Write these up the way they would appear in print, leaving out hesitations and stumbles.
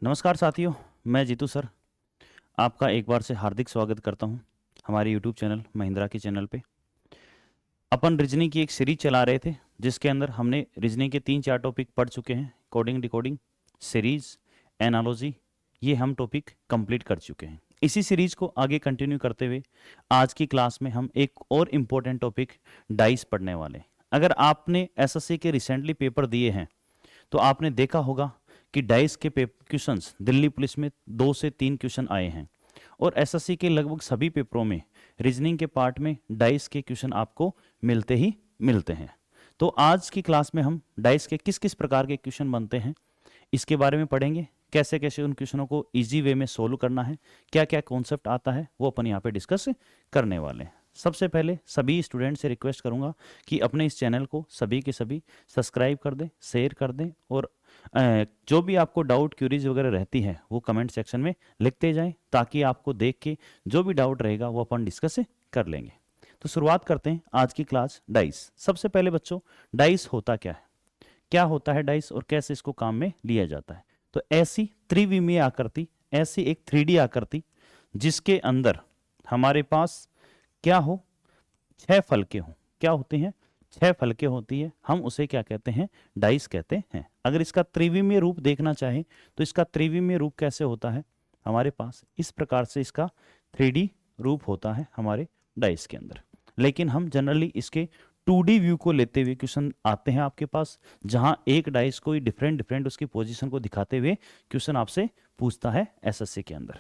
नमस्कार साथियों, मैं जीतू सर आपका एक बार से हार्दिक स्वागत करता हूं हमारे यूट्यूब चैनल महिंद्रा के चैनल पे। अपन रीजनिंग की एक सीरीज चला रहे थे जिसके अंदर हमने रीजनिंग के 3-4 टॉपिक पढ़ चुके हैं। कोडिंग, डिकोडिंग, सीरीज, एनालॉजी, ये हम टॉपिक कंप्लीट कर चुके हैं। इसी सीरीज को आगे कंटिन्यू करते हुए आज की क्लास में हम एक और इम्पोर्टेंट टॉपिक डाइस पढ़ने वाले हैं। अगर आपने एसएससी के रिसेंटली पेपर दिए हैं तो आपने देखा होगा कि डाइस के क्वेश्चंस दिल्ली पुलिस में 2 से 3 क्वेश्चन आए हैं और एसएससी के लगभग सभी पेपरों में रीजनिंग के पार्ट में डाइस के क्वेश्चन आपको मिलते ही मिलते हैं। तो आज की क्लास में हम डाइस के किस किस प्रकार के क्वेश्चन बनते हैं इसके बारे में पढ़ेंगे, कैसे कैसे उन क्वेश्चनों को इजी वे में सोल्व करना है, क्या क्या कॉन्सेप्ट आता है वो अपन यहाँ पे डिस्कस करने वाले हैं। सबसे पहले सभी स्टूडेंट से रिक्वेस्ट करूंगा कि अपने इस चैनल को सभी के सभी सब्सक्राइब कर दें, शेयर कर दें और जो भी आपको डाउट क्यूरीज वगैरह रहती है वो कमेंट सेक्शन में लिखते जाएं ताकि आपको देख के जो भी डाउट रहेगा वो अपन डिस्कस कर लेंगे। तो शुरुआत करते हैं आज की क्लास डाइस। सबसे पहले बच्चों, डाइस होता क्या है, क्या होता है डाइस और कैसे इसको काम में लिया जाता है। तो ऐसी त्रिविमीय आकृति, ऐसी एक 3D आकृति जिसके अंदर हमारे पास क्या हो, 6 फलके हो। क्या होते हैं? 6 फलके होती है, हम उसे क्या कहते हैं? डाइस कहते हैं। अगर इसका त्रिविमीय रूप देखना चाहें तो इसका त्रिविमीय रूप कैसे होता है, हमारे पास इस प्रकार से इसका 3D रूप होता है हमारे डाइस के अंदर। लेकिन हम जनरली इसके 2D व्यू को लेते हुए क्वेश्चन आते हैं आपके पास, जहां एक डाइस को डिफरेंट डिफरेंट उसकी पोजीशन को दिखाते हुए क्वेश्चन आपसे पूछता है एसएससी के अंदर।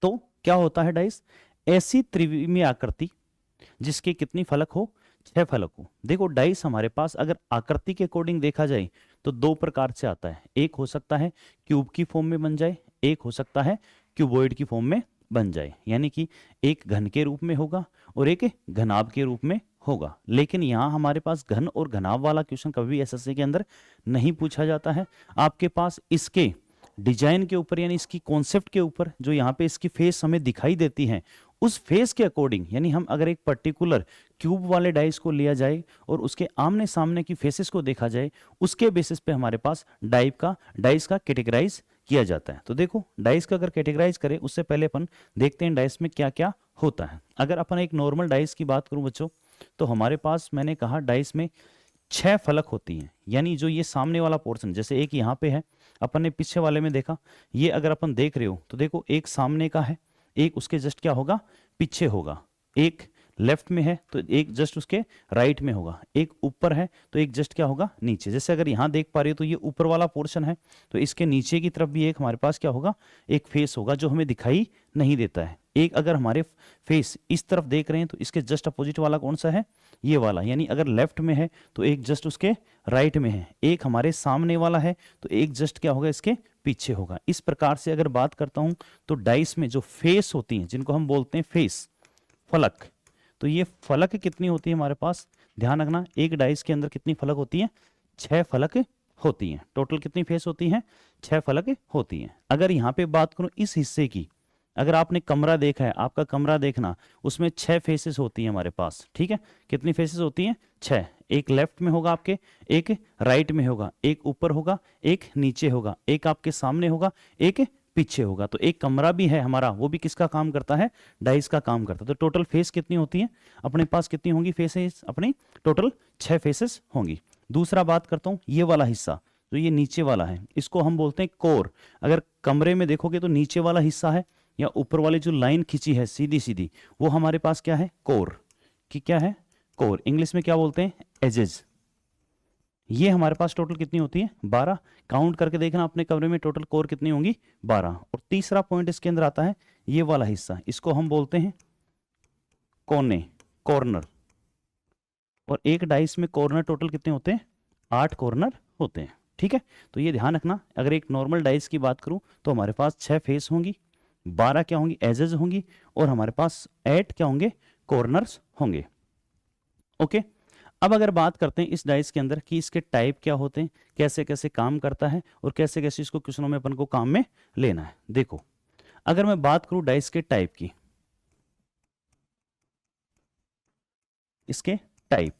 तो क्या होता है डाइस? ऐसी त्रिविमीय आकृति जिसके कितनी फलक हो, 6 फलक हो। देखो डाइस हमारे पास अगर आकृति के अकॉर्डिंग देखा जाए तो 2 प्रकार से आता है। एक हो सकता है क्यूब की फॉर्म में बन जाए, एक हो सकता है क्यूबॉइड की फॉर्म में बन जाए, यानी कि एक घन के रूप में होगा और एक घनाभ के रूप में होगा। लेकिन यहाँ हमारे पास घन और घनाभ वाला क्वेश्चन कभी एसएससी के अंदर नहीं पूछा जाता है। आपके पास इसके डिजाइन के ऊपर यानी इसकी कॉन्सेप्ट के ऊपर जो यहाँ पे इसकी फेस हमें दिखाई देती है उस फेस के अकॉर्डिंग, यानी हम अगर एक पर्टिकुलर क्यूब वाले डाइस को लिया जाए और उसके आमने सामने की फेसेस को देखा जाए उसके बेसिस पे हमारे पास डाइस का कैटेगराइज किया जाता है। तो देखो डाइस का अगर कैटेगराइज करें उससे पहले अपन देखते हैं डाइस में क्या क्या होता है। अगर अपन एक नॉर्मल डाइस की बात करूं बच्चों तो हमारे पास मैंने कहा डाइस में 6 फलक होती हैं, यानी जो ये सामने वाला पोर्शन, जैसे एक यहाँ पे है, अपन ने पीछे वाले में देखा, ये अगर अपन देख रहे हो तो देखो एक सामने का है, एक उसके जस्ट क्या होगा, पीछे होगा, एक लेफ्ट में है तो एक जस्ट उसके राइट में होगा, एक ऊपर है तो एक जस्ट क्या होगा, नीचे। जैसे अगर यहाँ देख पा रहे हो तो ये ऊपर वाला पोर्शन है तो इसके नीचे की तरफ भी एक हमारे पास क्या होगा, एक फेस होगा जो हमें दिखाई नहीं देता है। एक अगर हमारे फेस इस तरफ देख रहे हैं तो इसके जस्ट अपोजिट वाला कौन सा है, ये वाला, यानी अगर लेफ्ट में है तो एक जस्ट उसके राइट में है, एक हमारे सामने वाला है तो एक जस्ट क्या होगा, इसके पीछे होगा। इस प्रकार से अगर बात करता हूं तो डाइस में जो फेस होती हैं जिनको हम बोलते हैं फेस, फलक, तो ये फलक कितनी होती है हमारे पास, ध्यान रखना एक डाइस के अंदर कितनी फलक होती है, 6 फलक होती हैं। टोटल कितनी फेस होती हैं, 6 फलक होती हैं। अगर यहाँ पे बात करूं इस हिस्से की, अगर आपने कमरा देखा है, आपका कमरा देखना, उसमें 6 फेसेस होती हैं हमारे पास, ठीक है। कितनी फेसेस होती हैं, 6। एक लेफ्ट में होगा आपके, एक राइट में होगा, एक ऊपर होगा, एक नीचे होगा, एक आपके सामने होगा, एक पीछे होगा। तो एक कमरा भी है हमारा, वो भी किसका काम करता है, डाइस का काम करता है। तो टोटल फेस कितनी होती है अपने पास, कितनी होंगी फेसेस अपनी, टोटल 6 फेसेस होंगी। दूसरा बात करता हूं ये वाला हिस्सा जो ये नीचे वाला है, इसको हम बोलते हैं कोर। अगर कमरे में देखोगे तो नीचे वाला हिस्सा है या ऊपर वाली जो लाइन खींची है सीधी सीधी, वो हमारे पास क्या है, कोर की, क्या है, कोर। इंग्लिश में क्या बोलते हैं, एजेस। ये हमारे पास टोटल कितनी होती है, 12। काउंट करके देखना अपने कमरे में टोटल कोर कितनी होंगी, 12। और तीसरा पॉइंट इसके अंदर आता है ये वाला हिस्सा, इसको हम बोलते हैं कोने, कॉर्नर। और एक डाइस में कॉर्नर टोटल कितने होते हैं, 8 कॉर्नर होते हैं, ठीक है। तो ये ध्यान रखना, अगर एक नॉर्मल डाइस की बात करूं तो हमारे पास 6 फेस होंगी, 12 क्या होंगी, एजेस होंगी, और हमारे पास 8 क्या होंगे, कॉर्नर्स होंगे। ओके। अब अगर बात करते हैं इस डाइस के अंदर कि इसके टाइप क्या होते हैं, कैसे कैसे काम करता है और कैसे कैसे इसको क्वेश्चनों में अपन को काम में लेना है। देखो अगर मैं बात करूं डाइस के टाइप की, इसके टाइप,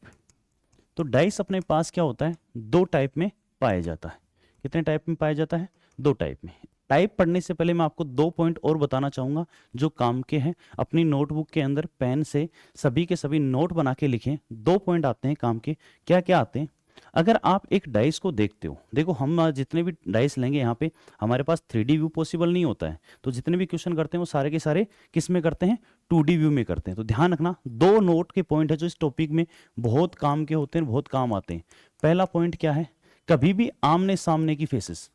तो डाइस अपने पास क्या होता है, 2 टाइप में पाया जाता है। कितने टाइप में पाया जाता है, 2 टाइप में। टाइप पढ़ने से पहले मैं आपको 2 पॉइंट और बताना चाहूंगा जो काम के हैं। अपनी नोटबुक के अंदर पेन से सभी के सभी नोट बना के लिखें। 2 पॉइंट आते हैं काम के। क्या क्या आते हैं? अगर आप एक डाइस को देखते हो, देखो हम जितने भी डाइस लेंगे यहाँ पे हमारे पास 3D व्यू पॉसिबल नहीं होता है, तो जितने भी क्वेश्चन करते हैं वो सारे के सारे किस में करते हैं? 2D व्यू में करते हैं। तो ध्यान रखना, 2 नोट के पॉइंट है जो इस टॉपिक में बहुत काम के होते हैं, बहुत काम आते हैं। पहला पॉइंट क्या है? कभी भी आमने सामने की फेसेस,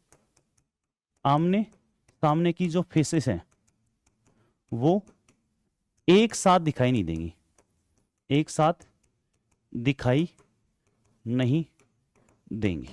आमने सामने की जो फेसेस हैं वो एक साथ दिखाई नहीं देंगी, एक साथ दिखाई नहीं देंगी,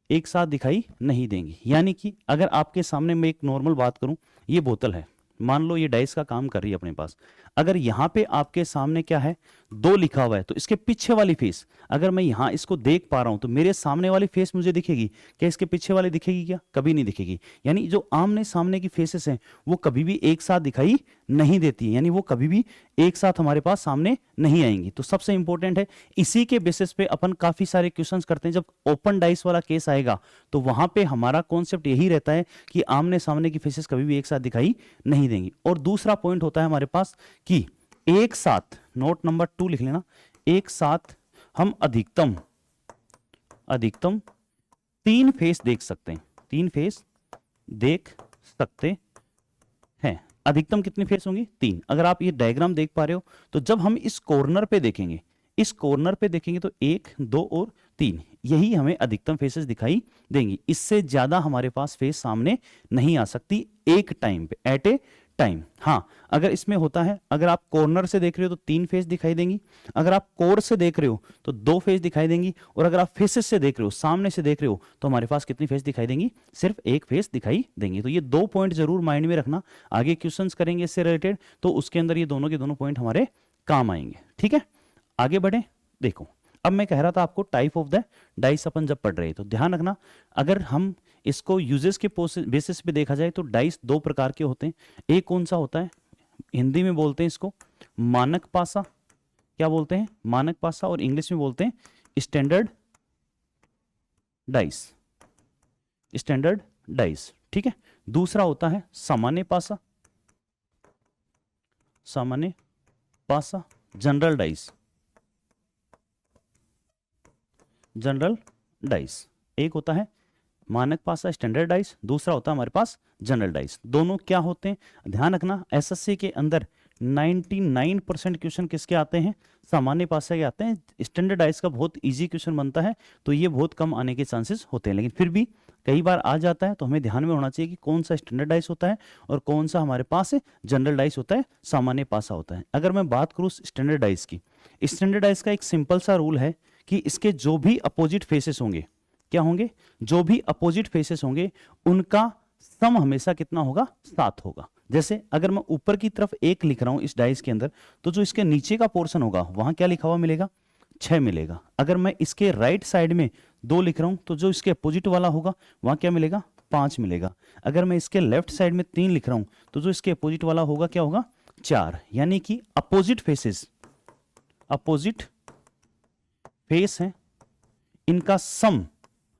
एक साथ दिखाई नहीं देंगी। यानी कि अगर आपके सामने मैं एक नॉर्मल बात करूं, ये बोतल है, मान लो ये डाइस का काम कर रही है अपने पास। अगर यहां पे आपके सामने क्या है? 2 लिखा हुआ है, तो इसके पीछे वाली फेस अगर मैं यहां इसको देख पा रहा हूं तो मेरे सामने वाली फेस मुझे दिखेगी क्या? इसके पीछे वाली दिखेगी क्या? कभी नहीं दिखेगी। यानी जो आमने सामने की फेसेस हैं वो कभी भी एक साथ दिखाई नहीं देती है, यानी वो कभी भी एक साथ हमारे पास सामने नहीं आएंगी। तो सबसे इंपॉर्टेंट है, इसी के बेसिस पे अपन काफी सारे क्वेश्चंस करते हैं। जब ओपन डाइस वाला केस आएगा तो वहां पे हमारा कॉन्सेप्ट यही रहता है कि आमने सामने की फेसेस कभी भी एक साथ दिखाई नहीं देंगी। और दूसरा पॉइंट होता है हमारे पास कि एक साथ, नोट नंबर 2 लिख लेना, एक साथ हम अधिकतम 3 फेस देख सकते हैं, 3 फेस देख सकते हैं। अधिकतम कितनी फेस होंगी? 3। अगर आप ये डायग्राम देख पा रहे हो तो जब हम इस कॉर्नर पे देखेंगे, इस कॉर्नर पे देखेंगे तो 1, 2 और 3, यही हमें अधिकतम फेसेस दिखाई देंगी। इससे ज्यादा हमारे पास फेस सामने नहीं आ सकती एक टाइम पे, एट ए टाइम। हाँ, अगर इसमें होता है, अगर आप कॉर्नर से देख रहे हो तो 3 फेस दिखाई देंगी, अगर आप कोर से देख रहे हो तो 2 फेस दिखाई देंगी, और अगर आप फेसेस से देख रहे हो, सामने से देख रहे हो, तो हमारे पास कितनी फेस दिखाई देंगी? सिर्फ 1 फेस दिखाई देंगी। तो ये 2 पॉइंट जरूर माइंड में रखना, आगे क्वेश्चंस करेंगे इससे रिलेटेड तो उसके अंदर ये दोनों के दोनों पॉइंट हमारे काम आएंगे। ठीक है, आगे बढ़े। देखो, अब मैं कह रहा था आपको टाइप ऑफ द डाइस अपन जब पढ़ रहे तो ध्यान रखना, अगर हम इसको यूजेस के बेसिस पे देखा जाए तो डाइस 2 प्रकार के होते हैं। एक कौन सा होता है? हिंदी में बोलते हैं इसको मानक पासा। क्या बोलते हैं? मानक पासा। और इंग्लिश में बोलते हैं स्टैंडर्ड डाइस, स्टैंडर्ड डाइस। ठीक है। दूसरा होता है सामान्य पासा, सामान्य पासा, जनरल डाइस, जनरल डाइस। एक होता है मानक पासा स्टैंडर्ड डाइस, दूसरा होता है हमारे पास जनरल डाइस। दोनों क्या होते हैं? ध्यान रखना, एसएससी के अंदर 99% क्वेश्चन किसके आते हैं? सामान्य पासा के आते हैं। स्टैंडर्ड डाइस का बहुत इजी क्वेश्चन बनता है तो ये बहुत कम आने के चांसेस होते हैं, लेकिन फिर भी कई बार आ जाता है तो हमें ध्यान में होना चाहिए कि कौन सा स्टैंडर्ड डाइस होता है और कौन सा हमारे पास जनरल डाइस होता है, सामान्य पासा होता है। अगर मैं बात करूं स्टैंडर्ड डाइस की, स्टैंडर्ड डाइस का एक सिंपल सा रूल है कि इसके जो भी अपोजिट फेसेस होंगे, क्या होंगे? जो भी अपोजिट फेसेस होंगे उनका सम हमेशा कितना होगा? 7 होगा। जैसे अगर मैं ऊपर की तरफ 1 लिख रहा हूं इस डाइस के अंदर, तो जो इसके नीचे का पोर्शन होगा वहां क्या लिखा हुआ मिलेगा? 6 मिलेगा। अगर मैं इसके राइट साइड में 2 लिख रहा हूं तो जो इसके अपोजिट वाला होगा वहां क्या मिलेगा? 5 मिलेगा। अगर मैं इसके लेफ्ट साइड में 3 लिख रहा हूं तो जो इसके अपोजिट वाला होगा क्या होगा? 4। यानी कि अपोजिट फेसेस, अपोजिट फेस है, इनका सम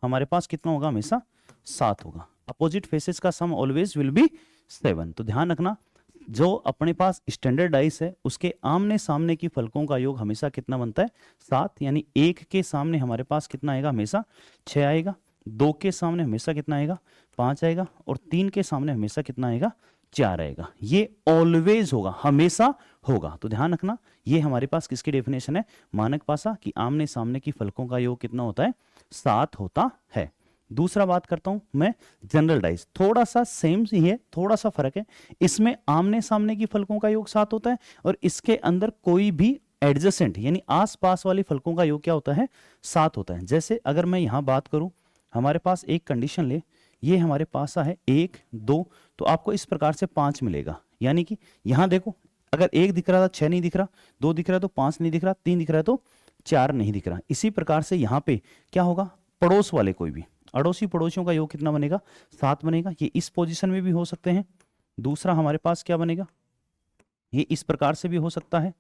हमारे पास कितना होगा? हमेशा 7 होगा। अपोजिट फेसेस का सम ऑलवेज विल बी 7। तो ध्यान रखना, जो अपने पास स्टैंडर्ड डाइस है उसके आमने सामने की फलकों का योग हमेशा कितना बनता है? 7। यानी 1 के सामने हमारे पास कितना आएगा? हमेशा 6 आएगा। 2 के सामने हमेशा कितना आएगा? 5 आएगा। और 3 के सामने हमेशा कितना आएगा? 4 आएगा। ये ऑलवेज होगा, हमेशा होगा। तो ध्यान रखना, ये हमारे पास किसकी डेफिनेशन है? मानक पासा कि आमने सामने की फलकों का योग कितना होता है? 7 होता है। दूसरा बात करता हूं मैं जनरल डाइस, थोड़ा सा सेम ही है, थोड़ा सा फर्क है। इसमें आमने सामने की फलकों का योग 7 होता है और इसके अंदर कोई भी एडजेसेंट यानी आसपास वाली फलकों का योग क्या होता है? 7 होता है। जैसे अगर मैं यहां बात करूं, हमारे पास एक कंडीशन ले, ये हमारे पास है 1, 2, तो आपको इस प्रकार से 5 मिलेगा। यानी कि यहां देखो, अगर 1 दिख रहा था 6 नहीं दिख रहा, 2 दिख रहा है तो 5 नहीं दिख रहा, 3 दिख रहा है तो 4 नहीं दिख रहा। इसी प्रकार से यहां पे क्या होगा? पड़ोस वाले कोई भी अड़ोसी पड़ोसियों का योग कितना बनेगा? 7 बनेगा। ये इस पोजीशन में भी हो सकते हैं। दूसरा हमारे पास क्या बनेगा? ये इस प्रकार से भी हो सकता है।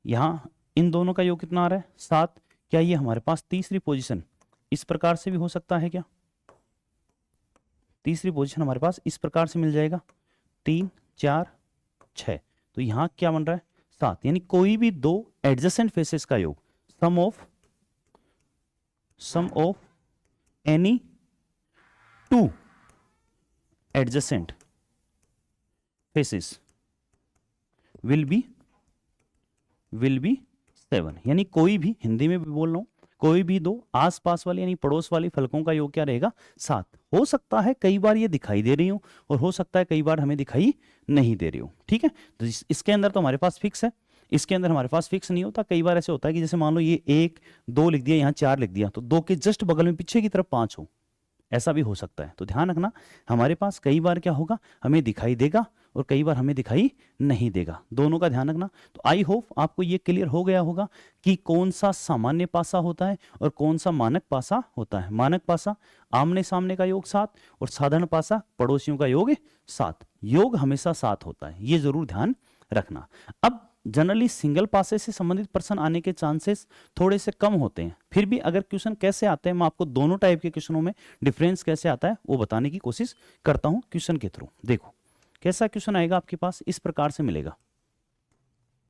यहां इन दोनों का योग कितना आ रहा है? 7। क्या ये हमारे पास तीसरी पोजीशन इस प्रकार से भी हो सकता है? क्या तीसरी पोजीशन हमारे पास इस प्रकार से मिल जाएगा 3 4 6। तो यहाँ क्या बन रहा है 7, यानी कोई भी दो एडजेसेंट फेसेस का योग, sum of any two adjacent faces will be 7। यानी कोई भी, हिंदी में भी बोल रहा हूं, कोई भी दो आसपास वाले यानी पड़ोस वाली फलकों का योग क्या रहेगा 7। हो सकता है कई बार ये दिखाई दे रही हो और हो सकता है कई बार हमें दिखाई नहीं दे रही हो, ठीक है। तो इसके अंदर तो हमारे पास फिक्स है, इसके अंदर हमारे पास फिक्स नहीं होता। कई बार ऐसे होता है कि जैसे मान लो ये 1 2 लिख दिया, यहाँ 4 लिख दिया, तो 2 के जस्ट बगल में पीछे की तरफ 5 हो, ऐसा भी हो सकता है। तो ध्यान रखना, हमारे पास कई बार क्या होगा, हमें दिखाई देगा और कई बार हमें दिखाई नहीं देगा, दोनों का ध्यान रखना। तो आई होप आपको ये क्लियर हो गया होगा कि कौन सा सामान्य पासा होता है और कौन सा मानक पासा होता है। मानक पासा आमने सामने का योग 7 और साधारण पासा पड़ोसियों का योग 7। योग हमेशा 7 होता है, ये जरूर ध्यान रखना। अब जनरली सिंगल पासे से संबंधित प्रश्न आने के चांसेस थोड़े से कम होते हैं, फिर भी अगर क्वेश्चन कैसे आते हैं, मैं आपको दोनों टाइप के क्वेश्चनों में डिफरेंस कैसे आता है वो बताने की कोशिश करता हूं क्वेश्चन के थ्रू। देखो कैसा क्वेश्चन आएगा आपके पास, इस प्रकार से मिलेगा।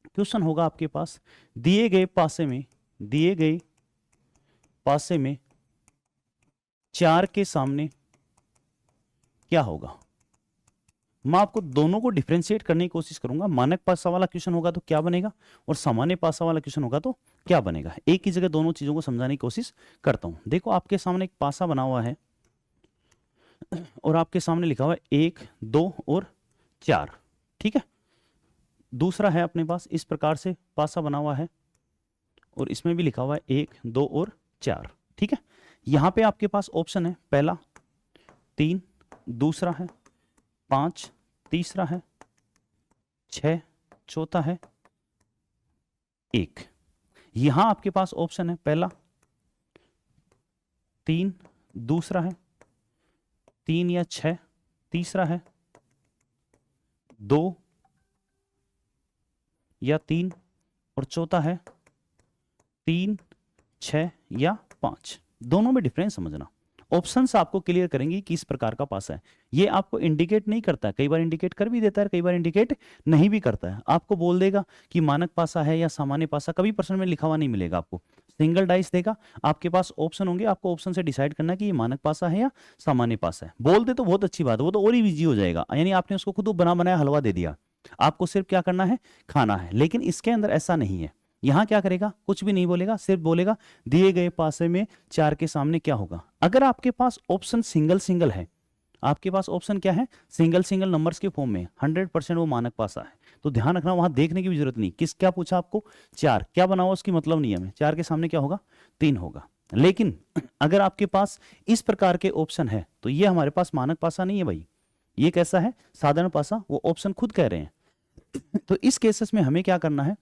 क्वेश्चन होगा आपके पास, दिए गए पासे में 4 के सामने क्या होगा। मैं आपको दोनों को डिफरेंशिएट करने की कोशिश करूंगा। मानक पासा वाला क्वेश्चन होगा तो क्या बनेगा और सामान्य पासा वाला क्वेश्चन होगा तो क्या बनेगा। एक ही जगह दोनों चीजों को समझाने की कोशिश करता हूं। देखो आपके सामने एक पासा बना हुआ है और आपके सामने लिखा हुआ है 1 2 और 4, ठीक है। दूसरा है अपने पास इस प्रकार से पासा बना हुआ है और इसमें भी लिखा हुआ है 1 2 और 4, ठीक है। यहां पे आपके पास ऑप्शन है, पहला 3, दूसरा है 5, तीसरा है 6, चौथा है 1। यहां आपके पास ऑप्शन है, पहला 3, दूसरा है 3 या 6, तीसरा है 2 या 3 और चौथा है 3 6 या 5। दोनों में डिफरेंस समझना। ऑप्शंस आपको क्लियर करेंगे कि इस प्रकार का पासा है। ये आपको इंडिकेट नहीं करता है, कई बार इंडिकेट कर भी देता है, कई बार इंडिकेट नहीं भी करता है। आपको बोल देगा कि मानक पासा है या सामान्य पासा, कभी प्रश्न में लिखा हुआ नहीं मिलेगा आपको। सिंगल डाइस देगा, आपके पास ऑप्शन होंगे, आपको ऑप्शन से डिसाइड करना कि ये मानक पासा है या सामान्य पासा है। बोल दे तो बहुत अच्छी बात है, वो तो और ही इजी हो जाएगा, यानी आपने उसको खुद बना बनाया हलवा दे दिया, आपको सिर्फ क्या करना है, खाना है। लेकिन इसके अंदर ऐसा नहीं है। यहां क्या करेगा, कुछ भी नहीं बोलेगा, सिर्फ बोलेगा दिए गए पासे में 4 के सामने क्या होगा। अगर आपके पास ऑप्शन सिंगल सिंगल है, आपके पास ऑप्शन क्या है, सिंगल सिंगल नंबर्स के फॉर्म में, 100% वो मानक पासा है। तो ध्यान रखना, वहां देखने की भी जरूरत नहीं। किस क्या पूछा आपको, 4 क्या बना हुआ, उसकी मतलब नहीं है हमें। 4 के सामने क्या होगा, 3 होगा। लेकिन अगर आपके पास इस प्रकार के ऑप्शन है तो ये हमारे पास मानक पासा नहीं है भाई, ये कैसा है, साधारण पासा। वो ऑप्शन खुद कह रहे हैं। तो इस केसेस में हमें क्या करना है,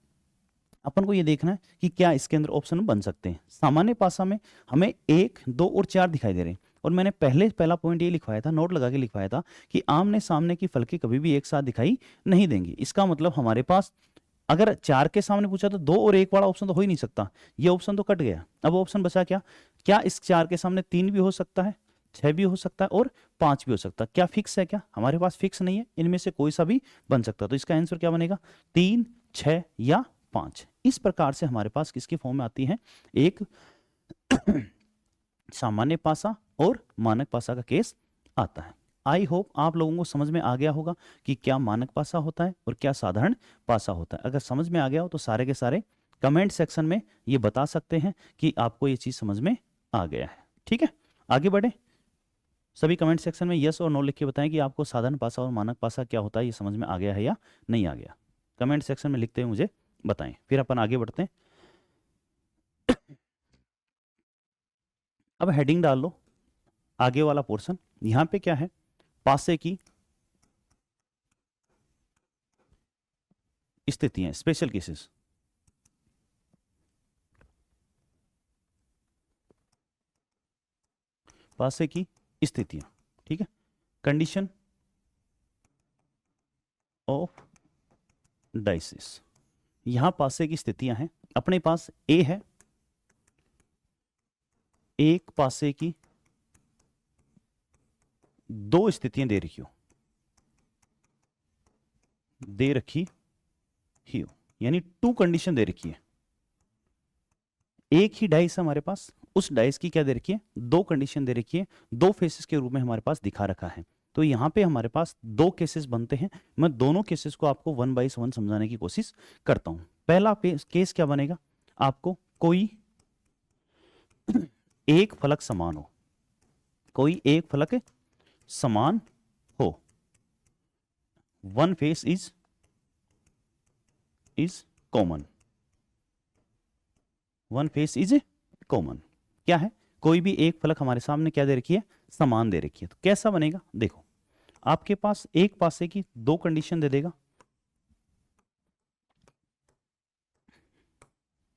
अपन को ये देखना है कि क्या इसके अंदर ऑप्शन बन सकते हैं। सामान्य पासा में हमें 1 2 और 4 दिखाई दे रहे हैं और मैंने पहला पॉइंट ये लिखवाया था, नोट लगा के लिखवाया था कि आमने सामने की फलके कभी भी एक साथ दिखाई नहीं देंगी। इसका मतलब हमारे पास अगर 4 के सामने पूछा तो 2 और 1 वाला ऑप्शन तो हो ही नहीं सकता, ये ऑप्शन तो कट गया। अब ऑप्शन बचा क्या, क्या इस 4 के सामने 3 भी हो सकता है, 6 भी हो सकता है और 5 भी हो सकता है। क्या फिक्स है, क्या हमारे पास फिक्स नहीं है, इनमें से कोई सा भी बन सकता है। तो इसका आंसर क्या बनेगा, 3 6 या 5। इस प्रकार से हमारे पास किसके फॉर्म में आती है, एक सामान्य पासा और मानक पासा का केस आता है। आई होप आप लोगों को समझ में आ गया होगा कि क्या मानक पासा होता है और क्या साधारण पासा होता है। अगर समझ में आ गया हो तो सारे के सारे कमेंट सेक्शन में ये बता सकते हैं कि आपको ये चीज समझ में आ गया है। ठीक है, आगे बढ़े। सभी कमेंट सेक्शन में यस और नो लिख के बताएं कि आपको साधारण पासा और मानक पासा क्या होता है, ये समझ में आ गया है या नहीं आ गया। कमेंट सेक्शन में लिखते हुए मुझे बताएं, फिर अपन आगे बढ़ते हैं। अब हेडिंग डाल लो, आगे वाला पोर्शन। यहां पे क्या है, पासे की स्थितियां, स्पेशल केसेस। पासे की स्थितियां, ठीक है। कंडीशन ऑफ डाइसिस, यहां पासे की स्थितियां हैं। अपने पास ए है, एक पासे की दो स्थितियां दे रखी हो, दे रखी ही हो, यानी टू कंडीशन दे रखी है। एक ही डाइस है हमारे पास, उस डाइस की क्या दे रखी है, दो कंडीशन दे रखी है, दो फेसेस के रूप में हमारे पास दिखा रखा है। तो यहां पे हमारे पास दो केसेस बनते हैं। मैं दोनों केसेस को आपको 1/1 समझाने की कोशिश करता हूं। पहला केस क्या बनेगा, आपको कोई एक फलक समान हो, कोई एक फलक समान हो, one face is common, one face is common. क्या है, कोई भी एक फलक हमारे सामने क्या दे रखी है, समान दे रखी है। तो कैसा बनेगा, देखो आपके पास एक पासे की दो कंडीशन दे देगा।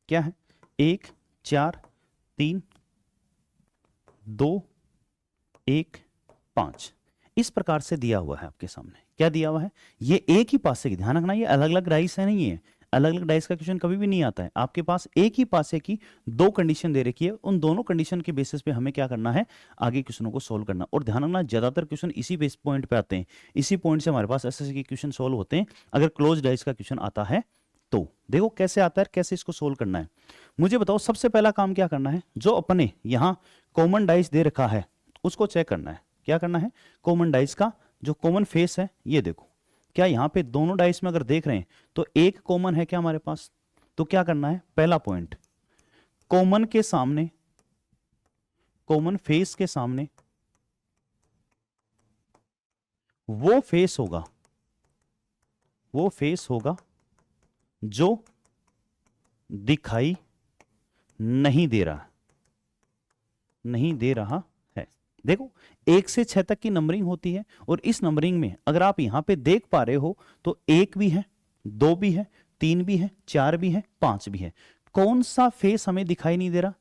क्या है, 1 4 3 2 1 5 इस प्रकार से दिया हुआ है आपके सामने। क्या दिया हुआ है, ये एक ही पासे की, ध्यान रखना ये अलग अलग डाइस है नहीं है, अलग अलग डाइस का क्वेश्चन कभी भी नहीं आता है। आपके पास एक ही पासे की दो कंडीशन दे रखी है, उन दोनों कंडीशन के बेसिस पे हमें क्या करना है, आगे क्वेश्चनों को सोल्व करना। और ध्यान रखना ज्यादातर क्वेश्चन इसी बेस पॉइंट पे आते हैं, इसी पॉइंट से हमारे पास एसएससी के क्वेश्चन सोल्व होते हैं। अगर क्लोज डाइस का क्वेश्चन आता है तो देखो कैसे आता है, कैसे इसको सोल्व करना है। मुझे बताओ सबसे पहला काम क्या करना है, जो अपने यहां कॉमन डाइस दे रखा है उसको चेक करना है। क्या करना है, कॉमन डाइस का जो कॉमन फेस है ये देखो, क्या यहां पे दोनों डाइस में अगर देख रहे हैं तो एक कॉमन है क्या हमारे पास। तो क्या करना है, पहला पॉइंट, कॉमन के सामने, कॉमन फेस के सामने वो फेस होगा, वो फेस होगा जो दिखाई नहीं दे रहा, नहीं दे रहा है। देखो 1 से 6 तक की नंबरिंग होती है, और इस नंबरिंग में अगर आप यहां पे देख पा रहे हो तो 1 भी है, 2 भी है, 3 भी है, 4 भी है, 5 भी है। कौन सा फेस हमें दिखाई नहीं दे रहा,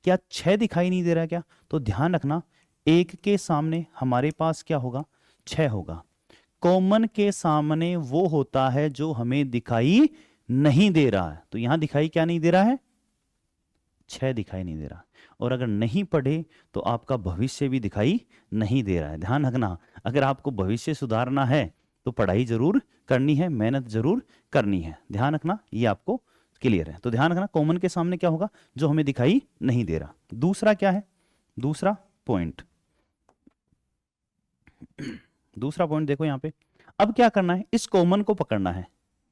क्या 6 दिखाई नहीं दे रहा क्या। तो ध्यान रखना 1 के सामने हमारे पास क्या होगा, 6 होगा। कॉमन के सामने वो होता है जो हमें दिखाई नहीं दे रहा है। तो यहां दिखाई क्या नहीं दे रहा है, 6 दिखाई नहीं दे रहा। और अगर नहीं पढ़े तो आपका भविष्य भी दिखाई नहीं दे रहा है। ध्यान रखना, अगर आपको भविष्य सुधारना है तो पढ़ाई जरूर करनी है, मेहनत जरूर करनी है। ध्यान रखना, ये आपको क्लियर है। तो ध्यान रखना कॉमन के सामने क्या होगा, जो हमें दिखाई नहीं दे रहा। दूसरा क्या है, दूसरा पॉइंट, दूसरा पॉइंट देखो यहां पे। अब क्या करना है, इस कॉमन को पकड़ना है।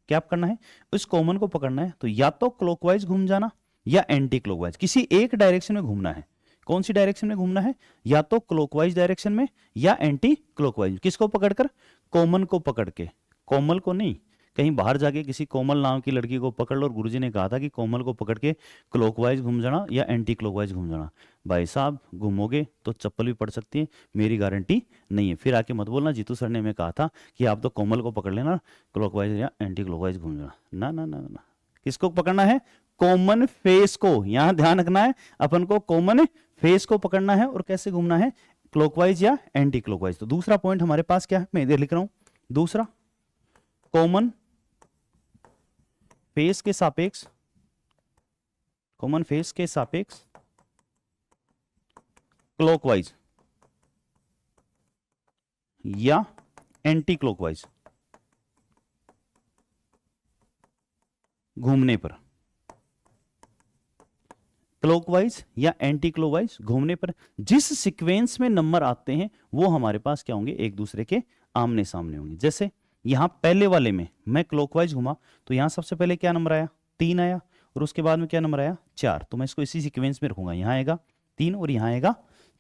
क्या करना है, इस कॉमन को पकड़ना है। तो या तो क्लॉकवाइज घूम जाना या एंटी क्लॉकवाइज, किसी एक डायरेक्शन में घूमना है। कौन सी डायरेक्शन में घूमना है, या तो क्लॉकवाइज डायरेक्शन में या एंटी क्लॉकवाइज। किसको पकड़कर, कॉमन को पकड़ के, कोमल को नहीं। कहीं बाहर जाके किसी कोमल नाम की लड़की को पकड़ लो, और गुरुजी ने कहा था कि कोमल को पकड़ के क्लॉकवाइज घूम जाना या एंटी क्लॉकवाइज घूम जाना। भाई साहब घूमोगे तो चप्पल भी पड़ सकती है, मेरी गारंटी नहीं है। फिर आके मत बोलना जीतू सर ने हमें कहा था कि आप तो कोमल को पकड़ लेना, क्लॉकवाइज या एंटी क्लॉकवाइज घूम जाना। ना ना ना ना, किसको पकड़ना है, कॉमन फेस को। यहां ध्यान रखना है, अपन को कॉमन फेस को पकड़ना है। और कैसे घूमना है, क्लॉकवाइज या एंटी क्लॉकवाइज। तो दूसरा पॉइंट हमारे पास क्या है, मैं इधर लिख रहा हूं, दूसरा कॉमन फेस के सापेक्ष, कॉमन फेस के सापेक्ष क्लॉकवाइज या एंटी क्लॉकवाइज घूमने पर, क्लॉकवाइज या एंटी क्लॉकवाइज घूमने पर जिस सीक्वेंस में नंबर आते हैं वो हमारे पास क्या होंगे, एक दूसरे के आमने सामने होंगे। जैसे यहां पहले वाले में मैं क्लॉकवाइज घुमा तो यहां सबसे पहले क्या नंबर आया, 3 आया, और उसके बाद में क्या नंबर आया, 4। तो मैं इसको इसी सीक्वेंस में रखूंगा, यहां आएगा 3 और यहां आएगा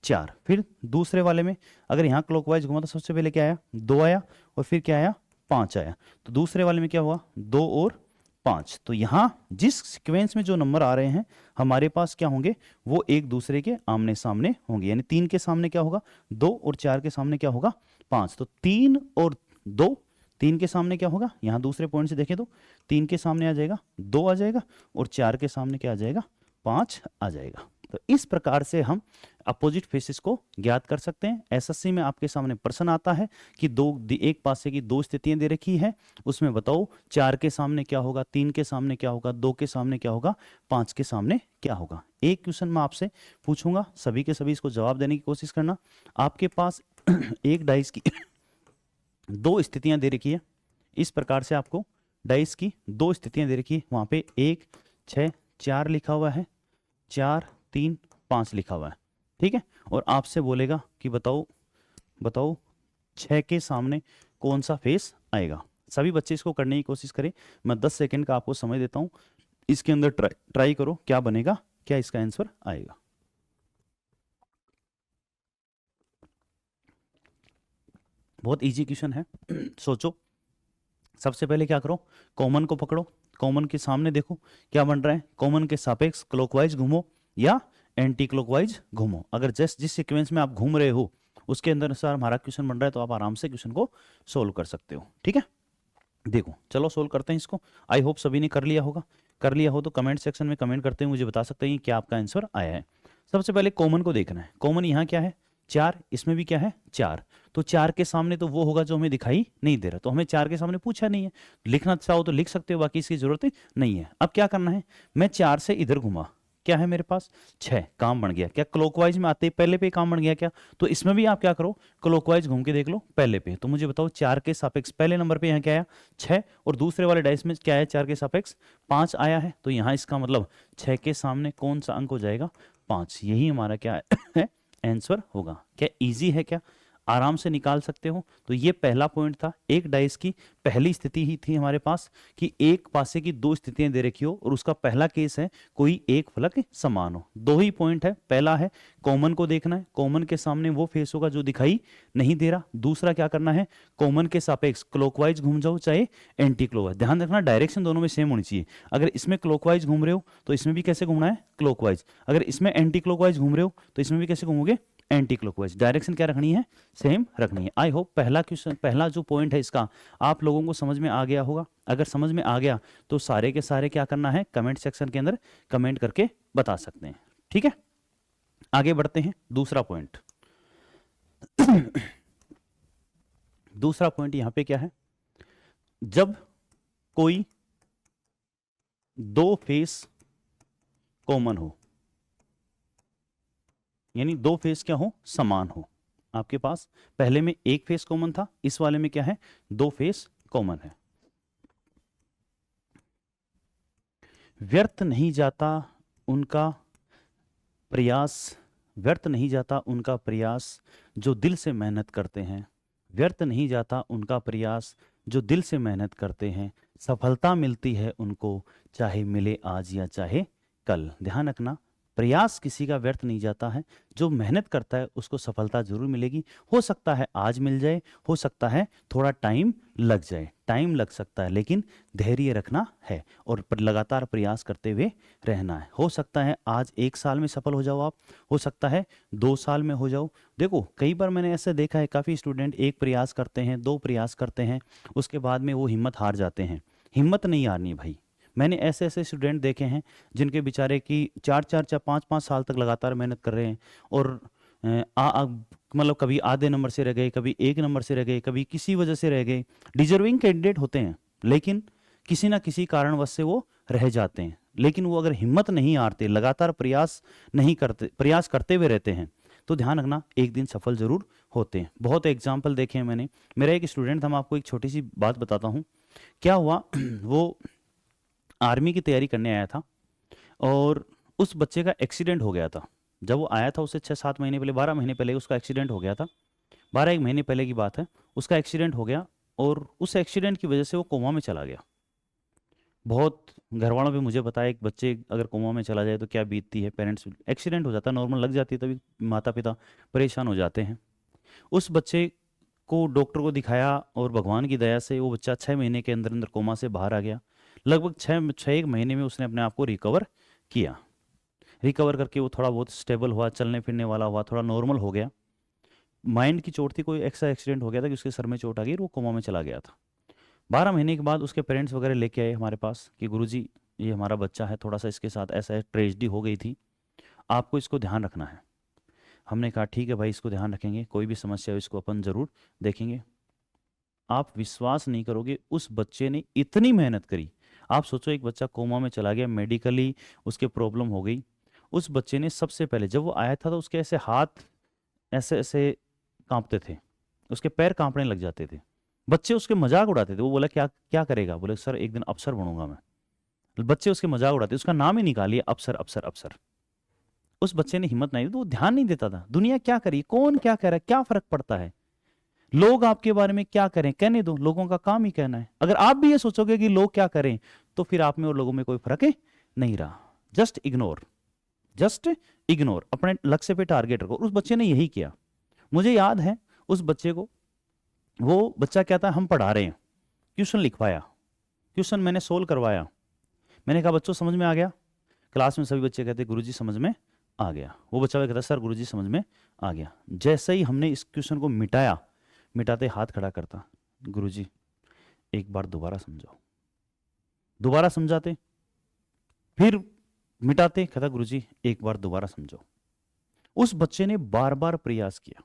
4। फिर दूसरे वाले में अगर यहां क्लॉकवाइज घुमा तो सबसे पहले क्या आया, 2 आया, और फिर क्या आया, 5 आया। तो दूसरे वाले में क्या हुआ, 2 और 5। तो यहां जिस सीक्वेंस में जो नंबर आ रहे हैं हमारे पास क्या होंगे, वो एक दूसरे के आमने सामने होंगे। यानी 3 के सामने क्या होगा, 2, और 4 के सामने क्या होगा, 5। तो 3 और 2, 3 के सामने क्या होगा, यहां दूसरे पॉइंट से देखें तो 3 के सामने आ जाएगा 2 आ जाएगा, और 4 के सामने क्या आ जाएगा, 5 आ जाएगा। तो इस प्रकार से हम अपोजिट फेसेस को ज्ञात कर सकते हैं। एसएससी में आपके सामने प्रश्न आता है कि एक पासे की दो स्थितियां दे रखी है, उसमें बताओ 4 के सामने क्या होगा, 3 के सामने क्या होगा, 2 के सामने क्या होगा, 5 के सामने क्या होगा। एक क्वेश्चन मैं आपसे पूछूंगा, सभी के सभी इसको जवाब देने की कोशिश करना। आपके पास एक डाइस की दो स्थितियां दे रखी है, इस प्रकार से आपको डाइस की दो स्थितियां दे रखी है, वहां पे 1 6 4 लिखा हुआ है, 4 3 5 लिखा हुआ है, ठीक है। और आपसे बोलेगा कि बताओ बताओ 6 के सामने कौन सा फेस आएगा। सभी बच्चे इसको करने की कोशिश करें, मैं 10 सेकंड का आपको समय देता हूं, इसके अंदर ट्राई करो क्या बनेगा, क्या इसका आंसर आएगा। बहुत इजी क्वेश्चन है। सोचो, सबसे पहले क्या करो, कॉमन को पकड़ो, कॉमन के सामने देखो क्या बन रहा है, कॉमन के सापेक्ष क्लॉकवाइज घूमो या एंटी क्लॉकवाइज घूमो। अगर जिस सीक्वेंस में आप घूम रहे हो उसके अंदर अनुसार हमारा क्वेश्चन बन रहा है तो आप आराम से क्वेश्चन को सोल्व कर सकते हो, ठीक है। देखो चलो सोल्व करते हैं इसको। आई होप सभी ने कर लिया होगा, कर लिया हो तो कमेंट सेक्शन में कमेंट करते हुए मुझे बता सकते हैं क्या आपका आंसर आया है। सबसे पहले कॉमन को देखना है, कॉमन यहाँ क्या है 4, इसमें भी क्या है 4, तो 4 के सामने तो वो होगा जो हमें दिखाई नहीं दे रहा, तो हमें 4 के सामने पूछा नहीं है, लिखना चाहो तो लिख सकते हो, बाकी इसकी जरूरत नहीं है। अब क्या करना है, मैं 4 से इधर घुमा, क्या है मेरे पास 6, काम बन गया। क्या क्लॉकवाइज में आते ही पहले पे काम बन गया क्या, तो इसमें भी आप क्या करो क्लॉकवाइज घूम के देख लो पहले पे। तो मुझे बताओ 4 के सापेक्ष पहले नंबर पे यहाँ क्या आया 6, और दूसरे वाले डाइस में क्या है 4 के सापेक्ष 5 आया है, तो यहाँ इसका मतलब 6 के सामने कौन सा अंक हो जाएगा 5, यही हमारा क्या है आंसर होगा। क्या इजी है, क्या आराम से निकाल सकते हो। तो ये पहला पॉइंट था, एक डाइस की पहली स्थिति ही थी हमारे पास कि एक पासे की दो स्थितियां दे रखी हो और उसका पहला केस है कोई एक फलक समान हो। दो ही पॉइंट है, पहला है कॉमन को देखना है, कॉमन के सामने वो फेस होगा जो दिखाई नहीं दे रहा। दूसरा क्या करना है, कॉमन के सापेक्ष क्लॉकवाइज घूम जाओ चाहे एंटी क्लॉकवाइज, ध्यान रखना डायरेक्शन दोनों में सेम होनी चाहिए। अगर इसमें क्लॉकवाइज घूम रहे हो तो इसमें भी कैसे घूमना है क्लॉकवाइज, अगर इसमें एंटी क्लॉकवाइज घूम रहे हो तो इसमें भी कैसे घूमोगे एंटी क्लॉकवाइज, डायरेक्शन क्या रखनी है सेम रखनी है। आई होप पहला क्वेश्चन, पहला जो पॉइंट है इसका आप लोगों को समझ में आ गया होगा। अगर समझ में आ गया तो सारे के सारे क्या करना है कमेंट सेक्शन के अंदर कमेंट करके बता सकते हैं, ठीक है। आगे बढ़ते हैं, दूसरा पॉइंट दूसरा पॉइंट यहां पे क्या है, जब कोई दो फेस कॉमन हो, यानी दो फेस क्या हो समान हो। आपके पास पहले में एक फेस कॉमन था, इस वाले में क्या है दो फेस कॉमन है। व्यर्थ नहीं जाता उनका प्रयास, व्यर्थ नहीं जाता उनका प्रयास जो दिल से मेहनत करते हैं, व्यर्थ नहीं जाता उनका प्रयास जो दिल से मेहनत करते हैं, सफलता मिलती है उनको चाहे मिले आज या चाहे कल। ध्यान रखना प्रयास किसी का व्यर्थ नहीं जाता है, जो मेहनत करता है उसको सफलता जरूर मिलेगी। हो सकता है आज मिल जाए, हो सकता है थोड़ा टाइम लग जाए, टाइम लग सकता है, लेकिन धैर्य रखना है और लगातार प्रयास करते हुए रहना है। हो सकता है आज 1 साल में सफल हो जाओ आप, हो सकता है 2 साल में हो जाओ। देखो कई बार मैंने ऐसे देखा है, काफ़ी स्टूडेंट एक प्रयास करते हैं, 2 प्रयास करते हैं, उसके बाद में वो हिम्मत हार जाते हैं। हिम्मत नहीं हारनी भाई, मैंने ऐसे ऐसे स्टूडेंट देखे हैं जिनके बेचारे की 4-4 5-5 साल तक लगातार मेहनत कर रहे हैं और मतलब कभी आधे नंबर से रह गए, कभी 1 नंबर से रह गए, कभी किसी वजह से रह गए। डिजर्विंग कैंडिडेट होते हैं लेकिन किसी ना किसी कारणवश से वो रह जाते हैं। लेकिन वो अगर हिम्मत नहीं हारते, लगातार प्रयास नहीं करते, प्रयास करते हुए रहते हैं, तो ध्यान रखना एक दिन सफल जरूर होते हैं। बहुत एग्जाम्पल देखे हैं मैंने। मेरा एक स्टूडेंट था, मैं आपको एक छोटी सी बात बताता हूँ क्या हुआ। वो आर्मी की तैयारी करने आया था और उस बच्चे का एक्सीडेंट हो गया था। जब वो आया था उससे 6-7 महीने पहले, 12 महीने पहले उसका एक्सीडेंट हो गया था। 12-1 महीने पहले की बात है, उसका एक्सीडेंट हो गया और उस एक्सीडेंट की वजह से वो कोमा में चला गया। बहुत घर वालों पे मुझे बताया, एक बच्चे अगर कोमा में चला जाए तो क्या बीतती है। पेरेंट्स, एक्सीडेंट हो जाता है, नॉर्मल लग जाती है, तभी माता पिता परेशान हो जाते हैं। उस बच्चे को डॉक्टर को दिखाया और भगवान की दया से वो बच्चा 6 महीने के अंदर अंदर कोमा से बाहर आ गया। लगभग 6 महीने में उसने अपने आप को रिकवर किया। रिकवर करके वो थोड़ा बहुत स्टेबल हुआ, चलने फिरने वाला हुआ, थोड़ा नॉर्मल हो गया। माइंड की चोट थी, कोई ऐसा एक्सीडेंट हो गया था कि उसके सर में चोट आ गई और वो कोमा में चला गया था। 12 महीने के बाद उसके पेरेंट्स वगैरह लेके आए हमारे पास कि गुरुजी ये हमारा बच्चा है, थोड़ा सा इसके साथ ऐसा ट्रेजेडी हो गई थी, आपको इसको ध्यान रखना है। हमने कहा ठीक है भाई, इसको ध्यान रखेंगे, कोई भी समस्या हो इसको अपन ज़रूर देखेंगे। आप विश्वास नहीं करोगे, उस बच्चे ने इतनी मेहनत करी। आप सोचो एक बच्चा कोमा में चला गया, मेडिकली उसके प्रॉब्लम हो गई। उस बच्चे ने सबसे पहले जब वो आया था तो उसके ऐसे हाथ ऐसे ऐसे कांपते थे, उसके पैर कांपने लग जाते थे। बच्चे उसके मजाक उड़ाते थे। वो बोला क्या क्या करेगा? बोले सर एक दिन अफसर बनूंगा मैं। बच्चे उसके मजाक उड़ाते, उसका नाम ही निकालिए अफसर अफसर अफसर। उस बच्चे ने हिम्मत नहीं, तो वो ध्यान नहीं देता था दुनिया क्या करी, कौन क्या कह रहा है, क्या फर्क पड़ता है, लोग आपके बारे में क्या करें, कहने दो, लोगों का काम ही कहना है। अगर आप भी ये सोचोगे कि लोग क्या करें, तो फिर आप में और लोगों में कोई फर्क नहीं रहा। जस्ट इग्नोर, जस्ट इग्नोर, अपने लक्ष्य पे टारगेट रखो। उस बच्चे ने यही किया। मुझे याद है उस बच्चे को, वो बच्चा क्या था, हम पढ़ा रहे हैं, ट्यूशन लिखवाया, ट्यूशन मैंने सोल्व करवाया। मैंने कहा बच्चों समझ में आ गया? क्लास में सभी बच्चे कहते गुरुजी समझ में आ गया। वो बच्चा कहता सर गुरुजी समझ में आ गया। जैसे ही हमने इस क्वेश्चन को मिटाया, मिटाते हाथ खड़ा करता, गुरुजी एक बार दोबारा समझाओ। दोबारा समझाते, फिर मिटाते, कहता गुरुजी एक बार दोबारा समझाओ। उस बच्चे ने बार बार प्रयास किया,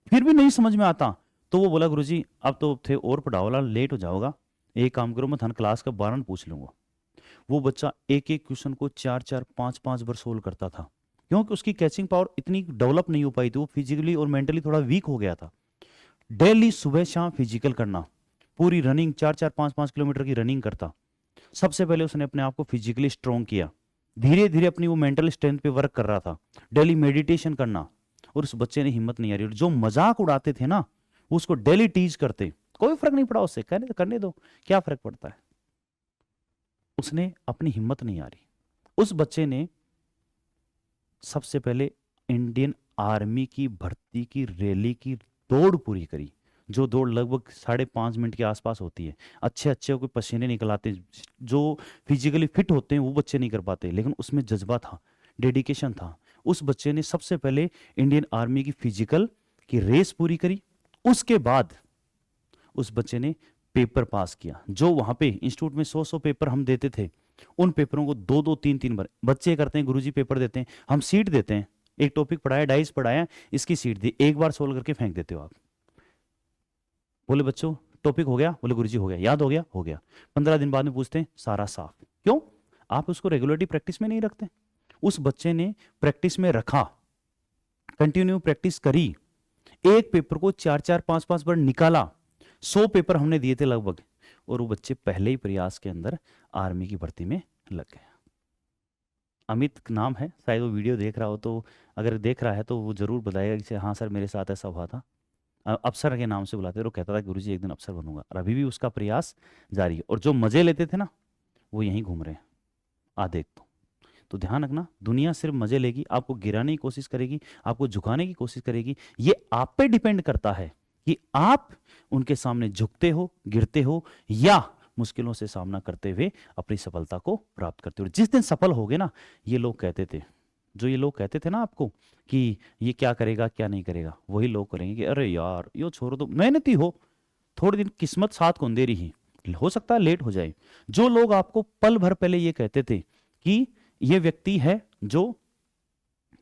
फिर भी नहीं समझ में आता, तो वो बोला गुरुजी अब तो थे और पढ़ाओला, लेट हो जाओगा, एक काम करो मैं थान क्लास का बारन पूछ लूंगा। वो बच्चा एक एक क्वेश्चन को 4-4, 5-5 बार सोल्व करता था, क्योंकि उसकी कैचिंग पावर इतनी डेवलप नहीं हो पाई थी, वो फिजिकली और मेंटली थोड़ा वीक हो गया था। डेली सुबह शाम फिजिकल करना, पूरी रनिंग 4-4, 5-5 किलोमीटर की रनिंग करता। सबसे पहले उसने अपने आप को फिजिकली स्ट्रॉन्ग किया, धीरे धीरे अपनी वो मेंटल स्ट्रेंथ पे वर्क कर रहा था। डेली मेडिटेशन करना, और उस बच्चे ने हिम्मत नहीं आ रही, और जो मजाक उड़ाते थे ना, उसको डेली टीच करते, कोई फर्क नहीं पड़ा उससे, करने दो, क्या फर्क पड़ता है। उसने अपनी हिम्मत नहीं आ रही। उस बच्चे ने सबसे पहले इंडियन आर्मी की भर्ती की रैली की दौड़ पूरी करी, जो दौड़ लगभग 5.5 मिनट के आसपास होती है। अच्छे अच्छे कोई पसीने निकल आते, जो फिजिकली फिट होते हैं वो बच्चे नहीं कर पाते, लेकिन उसमें जज्बा था, डेडिकेशन था। उस बच्चे ने सबसे पहले इंडियन आर्मी की फिजिकल की रेस पूरी करी। उसके बाद उस बच्चे ने पेपर पास किया। जो वहां पे इंस्टीट्यूट में 100 पेपर हम देते थे, उन पेपरों को 2-2, 3-3 बार बच्चे करते हैं, गुरुजी पेपर देते हैं, हम सीट देते हैं, एक टॉपिक पढ़ाया, डाइस पढ़ाया, इसकी सीट दी, एक बार सोल्व करके फेंक देते हो आप। बोले बच्चों टॉपिक हो गया? बोले गुरुजी हो गया। याद हो गया? हो गया। 15 दिन बाद में पूछते हैं सारा साफ। क्यों? आप उसको रेगुलरली प्रैक्टिस में नहीं रखते। उस बच्चे ने प्रैक्टिस में रखा, कंटिन्यू प्रैक्टिस करी, एक पेपर को 4-4, 5-5 बार निकाला। 100 पेपर हमने दिए थे लगभग, और वो बच्चे पहले ही प्रयास के अंदर आर्मी की भर्ती में लग गए। अमित नाम है, शायद वो वीडियो देख रहा हो, तो अगर देख रहा है तो वो जरूर बताएगा कि हाँ सर मेरे साथ ऐसा हुआ था। अफसर के नाम से बुलाते थे, वो कहता था गुरुजी एक दिन अफसर बनूंगा, और अभी भी उसका प्रयास जारी है। और जो मजे लेते थे ना, वो यहीं घूम रहे हैं आधे। तो ध्यान रखना, दुनिया सिर्फ मजे लेगी, आपको गिराने की कोशिश करेगी, आपको झुकाने की कोशिश करेगी। ये आप पे डिपेंड करता है कि आप उनके सामने झुकते हो, गिरते हो, या मुश्किलों से सामना करते हुए अपनी सफलता को प्राप्त करते हो। जिस दिन सफल होगे ना, ये लोग कहते थे, जो ये लोग कहते थे ना आपको कि ये क्या करेगा क्या नहीं करेगा, वही लोग करेंगे कि अरे यार यो छोड़ो, तो मेहनती हो, थोड़े दिन किस्मत साथ को दे रही, हो सकता है लेट हो जाए। जो लोग आपको पल भर पहले ये कहते थे कि ये व्यक्ति है जो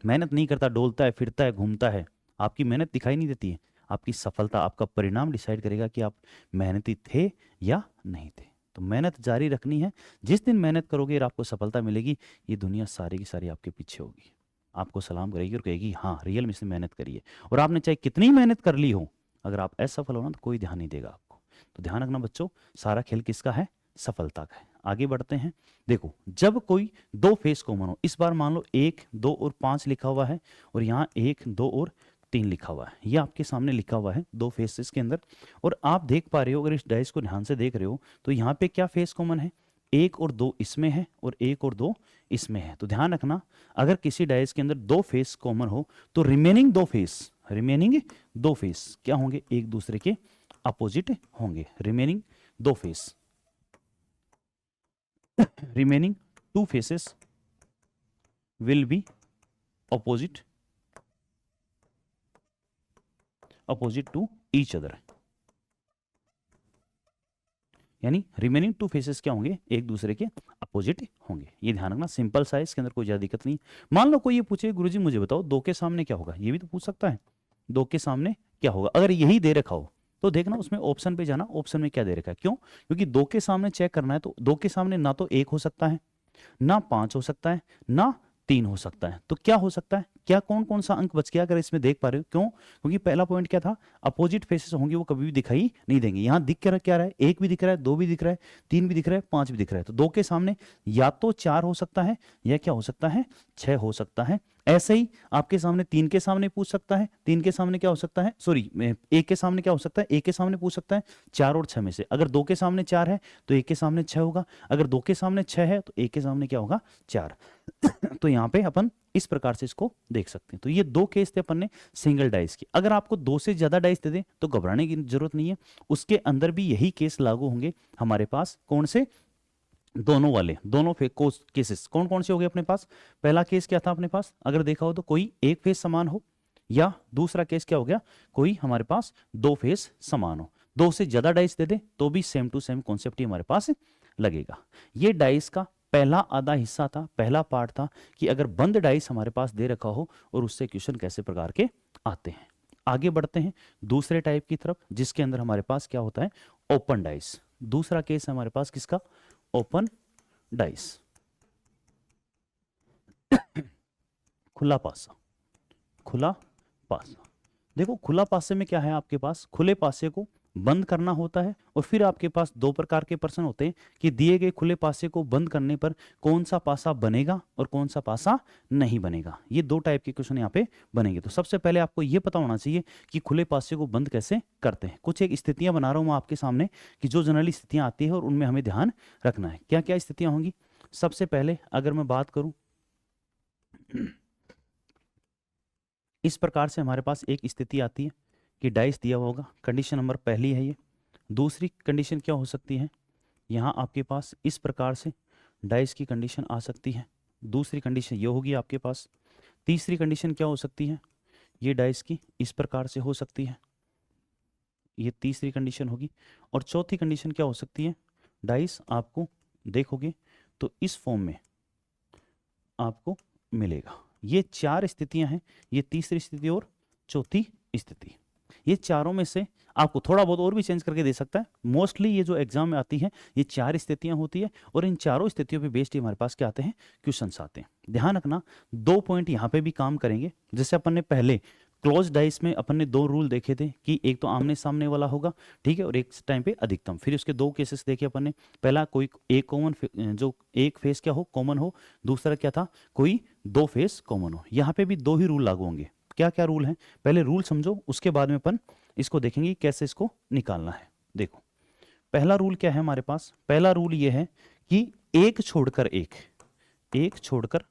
मेहनत नहीं करता, डोलता है, फिरता है, घूमता है, आपकी मेहनत दिखाई नहीं देती है, आपकी सफलता, आपका परिणाम डिसाइड करेगा कि आप मेहनती थे या नहीं थे। तो मेहनत जारी रखनी है। जिस दिन मेहनत करोगे और आपको सफलता मिलेगी, ये दुनिया सारी की सारी आपके पीछे होगी, आपको सलाम करेगी और कहेगी हाँ रियल में से मेहनत करिए। और आपने चाहे कितनी मेहनत कर ली हो, अगर आप असफल हो ना, तो कोई ध्यान नहीं देगा आपको। तो ध्यान रखना बच्चों, सारा खेल किसका है? सफलता का है। आगे बढ़ते हैं। देखो, जब कोई दो फेस कॉमन हो, इस बार मान लो 1, 2 और 5 लिखा हुआ है, और यहाँ 1, 2 और 3 लिखा हुआ है, ये आपके सामने लिखा हुआ है दो फेसेस के अंदर। और आप देख पा रहे हो, अगर इस डाइस को ध्यान से देख रहे हो, तो यहाँ पे क्या फेस कॉमन है? 1 और 2 इसमें है, और 1 और 2 इसमें है। तो ध्यान रखना, अगर किसी डाइस के अंदर दो फेस कॉमन हो, तो रिमेनिंग दो फेस क्या होंगे? एक दूसरे के अपोजिट होंगे। रिमेनिंग दो face, remaining two faces will be opposite to each other। यानी रिमेनिंग टू फेसेस क्या होंगे? एक दूसरे के अपोजिट होंगे। ये ध्यान रखना, सिंपल सा है, इसके अंदर कोई ज्यादा दिक्कत नहीं। मान लो कोई ये पूछे गुरुजी मुझे बताओ 2 के सामने क्या होगा, ये भी तो पूछ सकता है, 2 के सामने क्या होगा। अगर यही दे रखा हो तो देखना उसमें ऑप्शन पे जाना, ऑप्शन में क्या दे रखा है। क्यों? क्योंकि 2 के सामने चेक करना है, तो 2 के सामने ना तो 1 हो सकता है, ना 5 हो सकता है, ना 3 हो सकता है। तो क्या हो सकता है? क्या कौन कौन सा अंक बच गया अगर इसमें देख पा रहे हो? क्यों? क्योंकि पहला पॉइंट क्या था, अपोजिट फेसेस होंगे वो कभी भी दिखाई नहीं देंगे। यहाँ दिख क्या रहा है, एक भी दिख रहा है, दो भी दिख रहा है, तीन भी दिख रहा है, पांच भी दिख रहा है। तो दो के सामने या तो चार हो सकता है या क्या हो सकता है, छह हो सकता है। ऐसे ही आपके सामने तीन के सामने पूछ सकता है, तीन के सामने क्या हो सकता है, सॉरी एक के सामने क्या हो सकता है, एक के सामने पूछ सकता है चार और छह में से। अगर दो के सामने चार है तो एक के सामने छह होगा, अगर दो के सामने छह है तो एक के सामने क्या होगा, चार। तो यहाँ पे अपन इस प्रकार से इसको देख सकते हैं। तो ये दो केस थे अपन ने सिंगल डाइस की। अगर आपको दो से ज्यादा डाइस दे दे तो घबराने की जरूरत नहीं है, उसके अंदर भी यही केस लागू होंगे हमारे पास। कौन से? दोनों वाले, दोनों केसेस कौन कौन से हो गए अपने पास? पहला केस क्या था अपने पास, अगर देखा हो तो कोई एक फेस समान हो, या दूसरा केस क्या हो गया, कोई हमारे पास दो फेस समान हो। दो से ज्यादा डाइस दे दे तो भी सेम टू सेम कॉन्सेप्ट ही हमारे पास लगेगा। ये डाइस का पहला आधा हिस्सा था, पहला पार्ट था कि अगर बंद डाइस हमारे पास दे रखा हो और उससे क्वेश्चन कैसे प्रकार के आते हैं। आगे बढ़ते हैं दूसरे टाइप की तरफ, जिसके अंदर हमारे पास क्या होता है, ओपन डाइस। दूसरा केस है हमारे पास किसका, ओपन डाइस। खुला पासा, खुला पासा। देखो खुला पासे में क्या है, आपके पास खुले पासे को बंद करना होता है, और फिर आपके पास दो प्रकार के प्रश्न होते हैं कि दिए गए खुले पासे को बंद करने पर कौन सा पासा बनेगा और कौन सा पासा नहीं बनेगा। ये दो टाइप के क्वेश्चन यहाँ पे बनेंगे। तो सबसे पहले आपको ये पता होना चाहिए कि खुले पासे को बंद कैसे करते हैं। कुछ एक स्थितियां बना रहा हूं मैं आपके सामने कि जो जनरली स्थितियां आती है और उनमें हमें ध्यान रखना है। क्या क्या स्थितियां होंगी? सबसे पहले अगर मैं बात करूं, इस प्रकार से हमारे पास एक स्थिति आती है कि डाइस दिया हुआ होगा, कंडीशन नंबर पहली है ये। दूसरी कंडीशन क्या हो सकती है, यहाँ आपके पास इस प्रकार से डाइस की कंडीशन आ सकती है। दूसरी कंडीशन ये होगी आपके पास। तीसरी कंडीशन क्या हो सकती है, ये डाइस की इस प्रकार से हो सकती है, ये तीसरी कंडीशन होगी। और चौथी कंडीशन क्या हो सकती है, डाइस आपको देखोगे तो इस फॉर्म में आपको मिलेगा। ये चार स्थितियां हैं, ये तीसरी स्थिति और चौथी स्थिति। ये चारों में से आपको थोड़ा बहुत और भी चेंज करके दे सकता है। मोस्टली ये जो एग्जाम में आती है ये चार स्थितियां होती है, और इन चारों स्थितियों पे बेस्ड हमारे पास क्या आते हैं, क्वेश्चंस आते हैं। ध्यान रखना दो पॉइंट यहाँ पे भी काम करेंगे। जैसे अपन ने पहले क्लोज डाइस में अपन ने दो रूल देखे थे कि एक तो आमने सामने वाला होगा, ठीक है, और एक टाइम पे अधिकतम। फिर उसके दो केसेस देखे अपन ने। पहला कोई एक कॉमन जो एक फेस क्या हो, कॉमन हो। दूसरा क्या था, कोई दो फेस कॉमन हो। यहाँ पे भी दो ही रूल लागू होंगे। क्या क्या रूल हैं, पहले रूल समझो, उसके बाद में अपन इसको देखेंगे कैसे इसको निकालना है। देखो पहला रूल क्या है हमारे पास, पहला रूल ये है कि एक छोड़कर एक, एक छोड़कर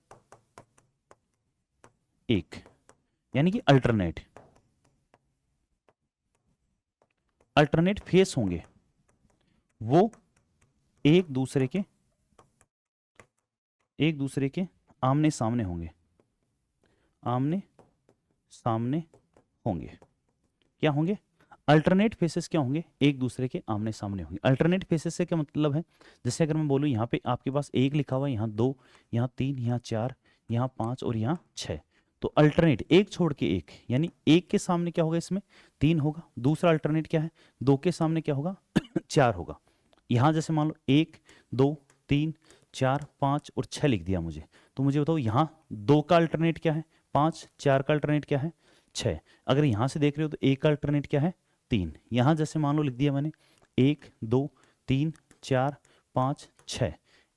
एक, यानी कि अल्टरनेट अल्टरनेट फेस होंगे, वो एक दूसरे के आमने सामने होंगे, आमने सामने होंगे। क्या होंगे, अल्टरनेट फेसेस क्या होंगे, एक दूसरे के आमने सामने होंगे। अल्टरनेट फेसेस से क्या मतलब है, जैसे अगर मैं बोलूं यहाँ पे आपके पास एक लिखा हुआ है, यहाँ दो, यहाँ तीन, यहाँ चार, यहाँ पांच और यहाँ छह। तो अल्टरनेट एक छोड़ के एक, यानी एक के सामने क्या होगा, इसमें तीन होगा। दूसरा अल्टरनेट क्या है, दो के सामने क्या होगा चार होगा। यहाँ जैसे मान लो एक, दो, तीन, चार, पाँच और छः लिख दिया मुझे, तो मुझे बताओ यहाँ दो का अल्टरनेट क्या है, पाँच, चार का अल्टरनेट क्या है, छः। अगर यहाँ से देख रहे हो तो एक का अल्टरनेट क्या है, तीन। यहाँ जैसे मान लो लिख दिया मैंने एक, दो, तीन, चार, पाँच, छः,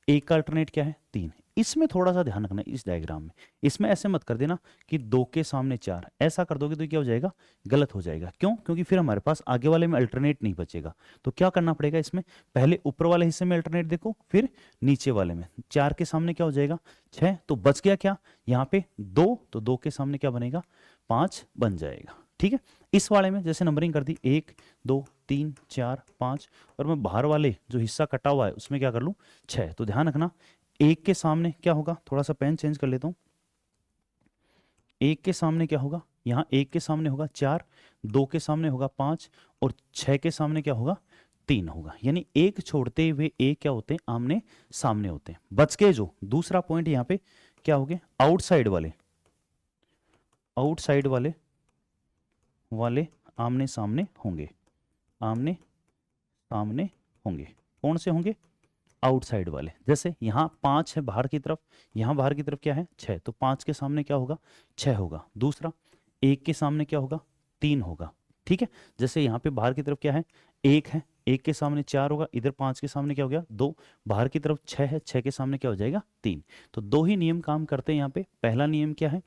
एक का अल्टरनेट क्या है, तीन। इसमें थोड़ा सा ध्यान रखना इस डायग्राम में, इसमें ऐसे मत कर देना कि दो के सामने चार, ऐसा कर दोगे तो क्या हो जाएगा, गलत हो जाएगा। क्यों? क्योंकि फिर हमारे पास आगे वाले में अल्टरनेट नहीं बचेगा। तो क्या करना पड़ेगा इसमें, पहले ऊपर वाले हिस्से में अल्टरनेट देखो, फिर नीचे वाले में। चार के सामने क्या हो जाएगा, छः, तो बच गया क्या यहाँ पे दो, तो दो के सामने क्या बनेगा, पाँच बन जाएगा। ठीक है, इस वाले में जैसे नंबरिंग कर दी एक, दो, तीन, चार, पाँच, और मैं बाहर वाले जो हिस्सा कटा हुआ है उसमें क्या कर लूँ, छः। तो ध्यान रखना एक के सामने क्या होगा, थोड़ा सा पेन चेंज कर लेता हूँ। एक के सामने क्या होगा, यहाँ एक के सामने होगा चार, दो के सामने होगा पाँच, और छः के सामने क्या होगा, तीन होगा। यानी एक छोड़ते हुए एक क्या होते हैं, आमने सामने होते हैं। बच के जो दूसरा पॉइंट यहाँ पे क्या हो गए, आउटसाइड वाले, आउटसाइड वाले वाले आमने सामने होंगे, आमने सामने होंगे। कौन से होंगे, आउटसाइड वाले। जैसे यहाँ 5 है बाहर की तरफ, यहाँ बाहर की तरफ क्या है 6, तो 5 के सामने क्या होगा 6 होगा। दूसरा 1 के सामने क्या होगा 3 होगा। ठीक है, जैसे यहाँ पे बाहर की तरफ क्या है 1 है, 1 के सामने 4 होगा, इधर 5 के सामने क्या हो गया 2, बाहर की तरफ 6 है, 6 के सामने क्या हो जाएगा 3। तो दो ही नियम काम करते हैं यहाँ पे। पहला नियम क्या है,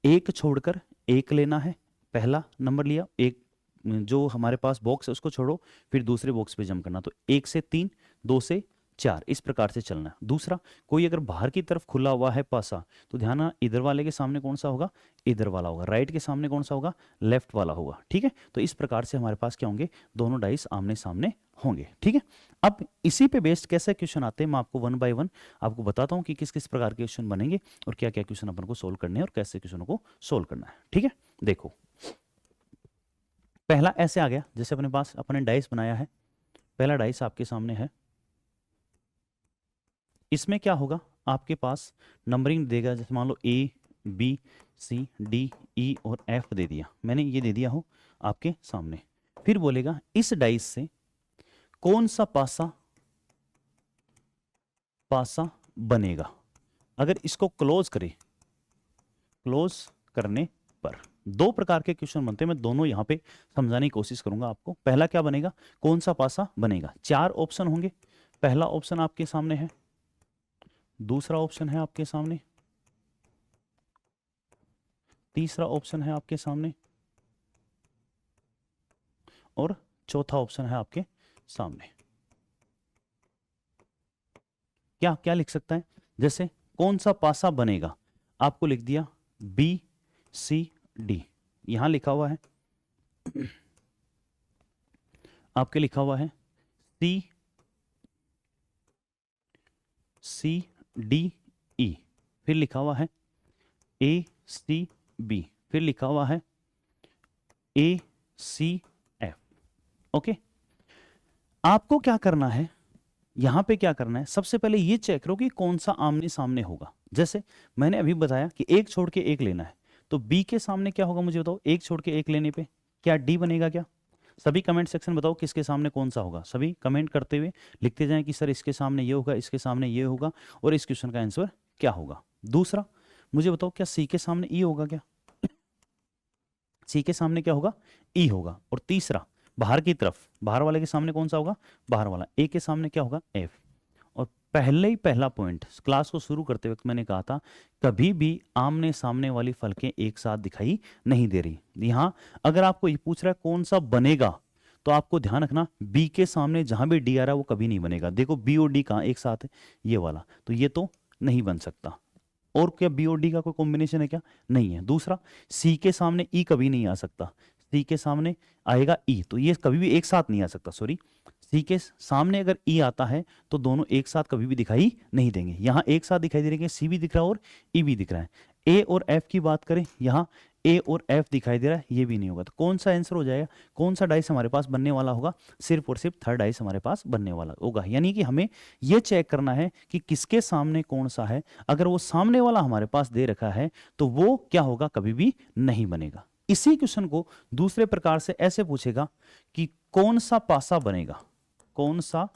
एक छोड़कर एक लेना है। पहला नंबर लिया, एक जो हमारे पास बॉक्स है उसको छोड़ो, फिर दूसरे बॉक्स पे जंप करना। तो 1 से 3, 2 से 4, इस प्रकार से चलना है। दूसरा, कोई अगर बाहर की तरफ खुला हुआ है पासा, तो ध्यान रखना इधर वाले के सामने कौन सा होगा इधर वाला होगा, राइट के सामने कौन सा होगा लेफ्ट वाला होगा। ठीक है, तो इस प्रकार से हमारे पास क्या होंगे दोनों डाइस आमने सामने होंगे। ठीक है, अब इसी पे बेस्ड कैसे क्वेश्चन आते हैं मैं आपको वन बाय वन आपको बताता हूँ कि किस किस प्रकार के क्वेश्चन बनेंगे और क्या क्या क्वेश्चन अपन को सोल्व करने हैं और कैसे क्वेश्चनों को सोल्व करना है। ठीक है, देखो पहला ऐसे आ गया, जैसे अपने पास अपने डाइस बनाया है, पहला डाइस आपके सामने है। इसमें क्या होगा आपके पास नंबरिंग देगा, जैसे मान लो A B C D E और F दे दिया, मैंने ये दे दिया हो आपके सामने। फिर बोलेगा इस डाइस से कौन सा पासा बनेगा। अगर इसको क्लोज करें, क्लोज करने पर दो प्रकार के क्वेश्चन बनते हैं, मैं दोनों यहां पे समझाने की कोशिश करूंगा आपको। पहला क्या बनेगा, कौन सा पासा बनेगा, 4 ऑप्शन होंगे। पहला ऑप्शन आपके सामने है, दूसरा ऑप्शन है आपके सामने, तीसरा ऑप्शन है आपके सामने और चौथा ऑप्शन है आपके सामने। क्या क्या लिख सकता है, जैसे कौन सा पासा बनेगा, आपको लिख दिया BCD, यहां लिखा हुआ है आपके लिखा हुआ है CDE, फिर लिखा हुआ है ACB, फिर लिखा हुआ है ACF। ओके, आपको क्या करना है यहां पे, क्या करना है सबसे पहले ये चेक करो कि कौन सा आमने सामने होगा। जैसे मैंने अभी बताया कि एक छोड़ के एक लेना है, तो B के सामने क्या होगा मुझे बताओ, एक छोड़ के एक लेने पे क्या D बनेगा क्या। सभी कमेंट सेक्शन बताओ किसके सामने कौन सा होगा, सभी कमेंट करते हुए लिखते जाएं कि सर इसके सामने ये होगा, इसके सामने ये होगा और इस क्वेश्चन का आंसर क्या होगा। दूसरा मुझे बताओ क्या C के सामने E होगा क्या, C के सामने क्या होगा E होगा। और तीसरा बाहर की तरफ, बाहर वाले के सामने कौन सा होगा बाहर वाला, A के सामने क्या होगा F। और पहले ही पहला पॉइंट क्लास को शुरू करते वक्त मैंने कहा था कभी भी आमने सामने वाली फलकें एक साथ दिखाई नहीं दे रही। यहां अगर आपको ये पूछ रहा है कौन सा बनेगा, तो आपको ध्यान रखना B के सामने जहां भी D आ रहा है वो कभी नहीं बनेगा। देखो B और D कहां एक साथ है, ये वाला, तो ये तो नहीं बन सकता। और क्या B और D का कोई कॉम्बिनेशन है क्या, नहीं है। दूसरा C के सामने E कभी नहीं आ सकता, C के सामने आएगा E, तो ये कभी भी एक साथ नहीं आ सकता। सॉरी, C के सामने अगर E आता है तो दोनों एक साथ कभी भी दिखाई नहीं देंगे। यहाँ एक साथ दिखाई दे रहे हैं, C भी दिख रहा है और E भी दिख रहा है। A और F की बात करें, यहाँ A और F दिखाई दे रहा है, ये भी नहीं होगा। तो कौन सा आंसर हो जाएगा, कौन सा डाइस हमारे पास बनने वाला होगा, सिर्फ और सिर्फ थर्ड डाइस हमारे पास बनने वाला होगा। यानी कि हमें ये चेक करना है कि किसके सामने कौन सा है। अगर वो सामने वाला हमारे पास दे रखा है तो वो क्या होगा, कभी भी नहीं बनेगा। इसी क्वेश्चन को दूसरे प्रकार से ऐसे पूछेगा कि कौन सा पासा बनेगा, कौन सा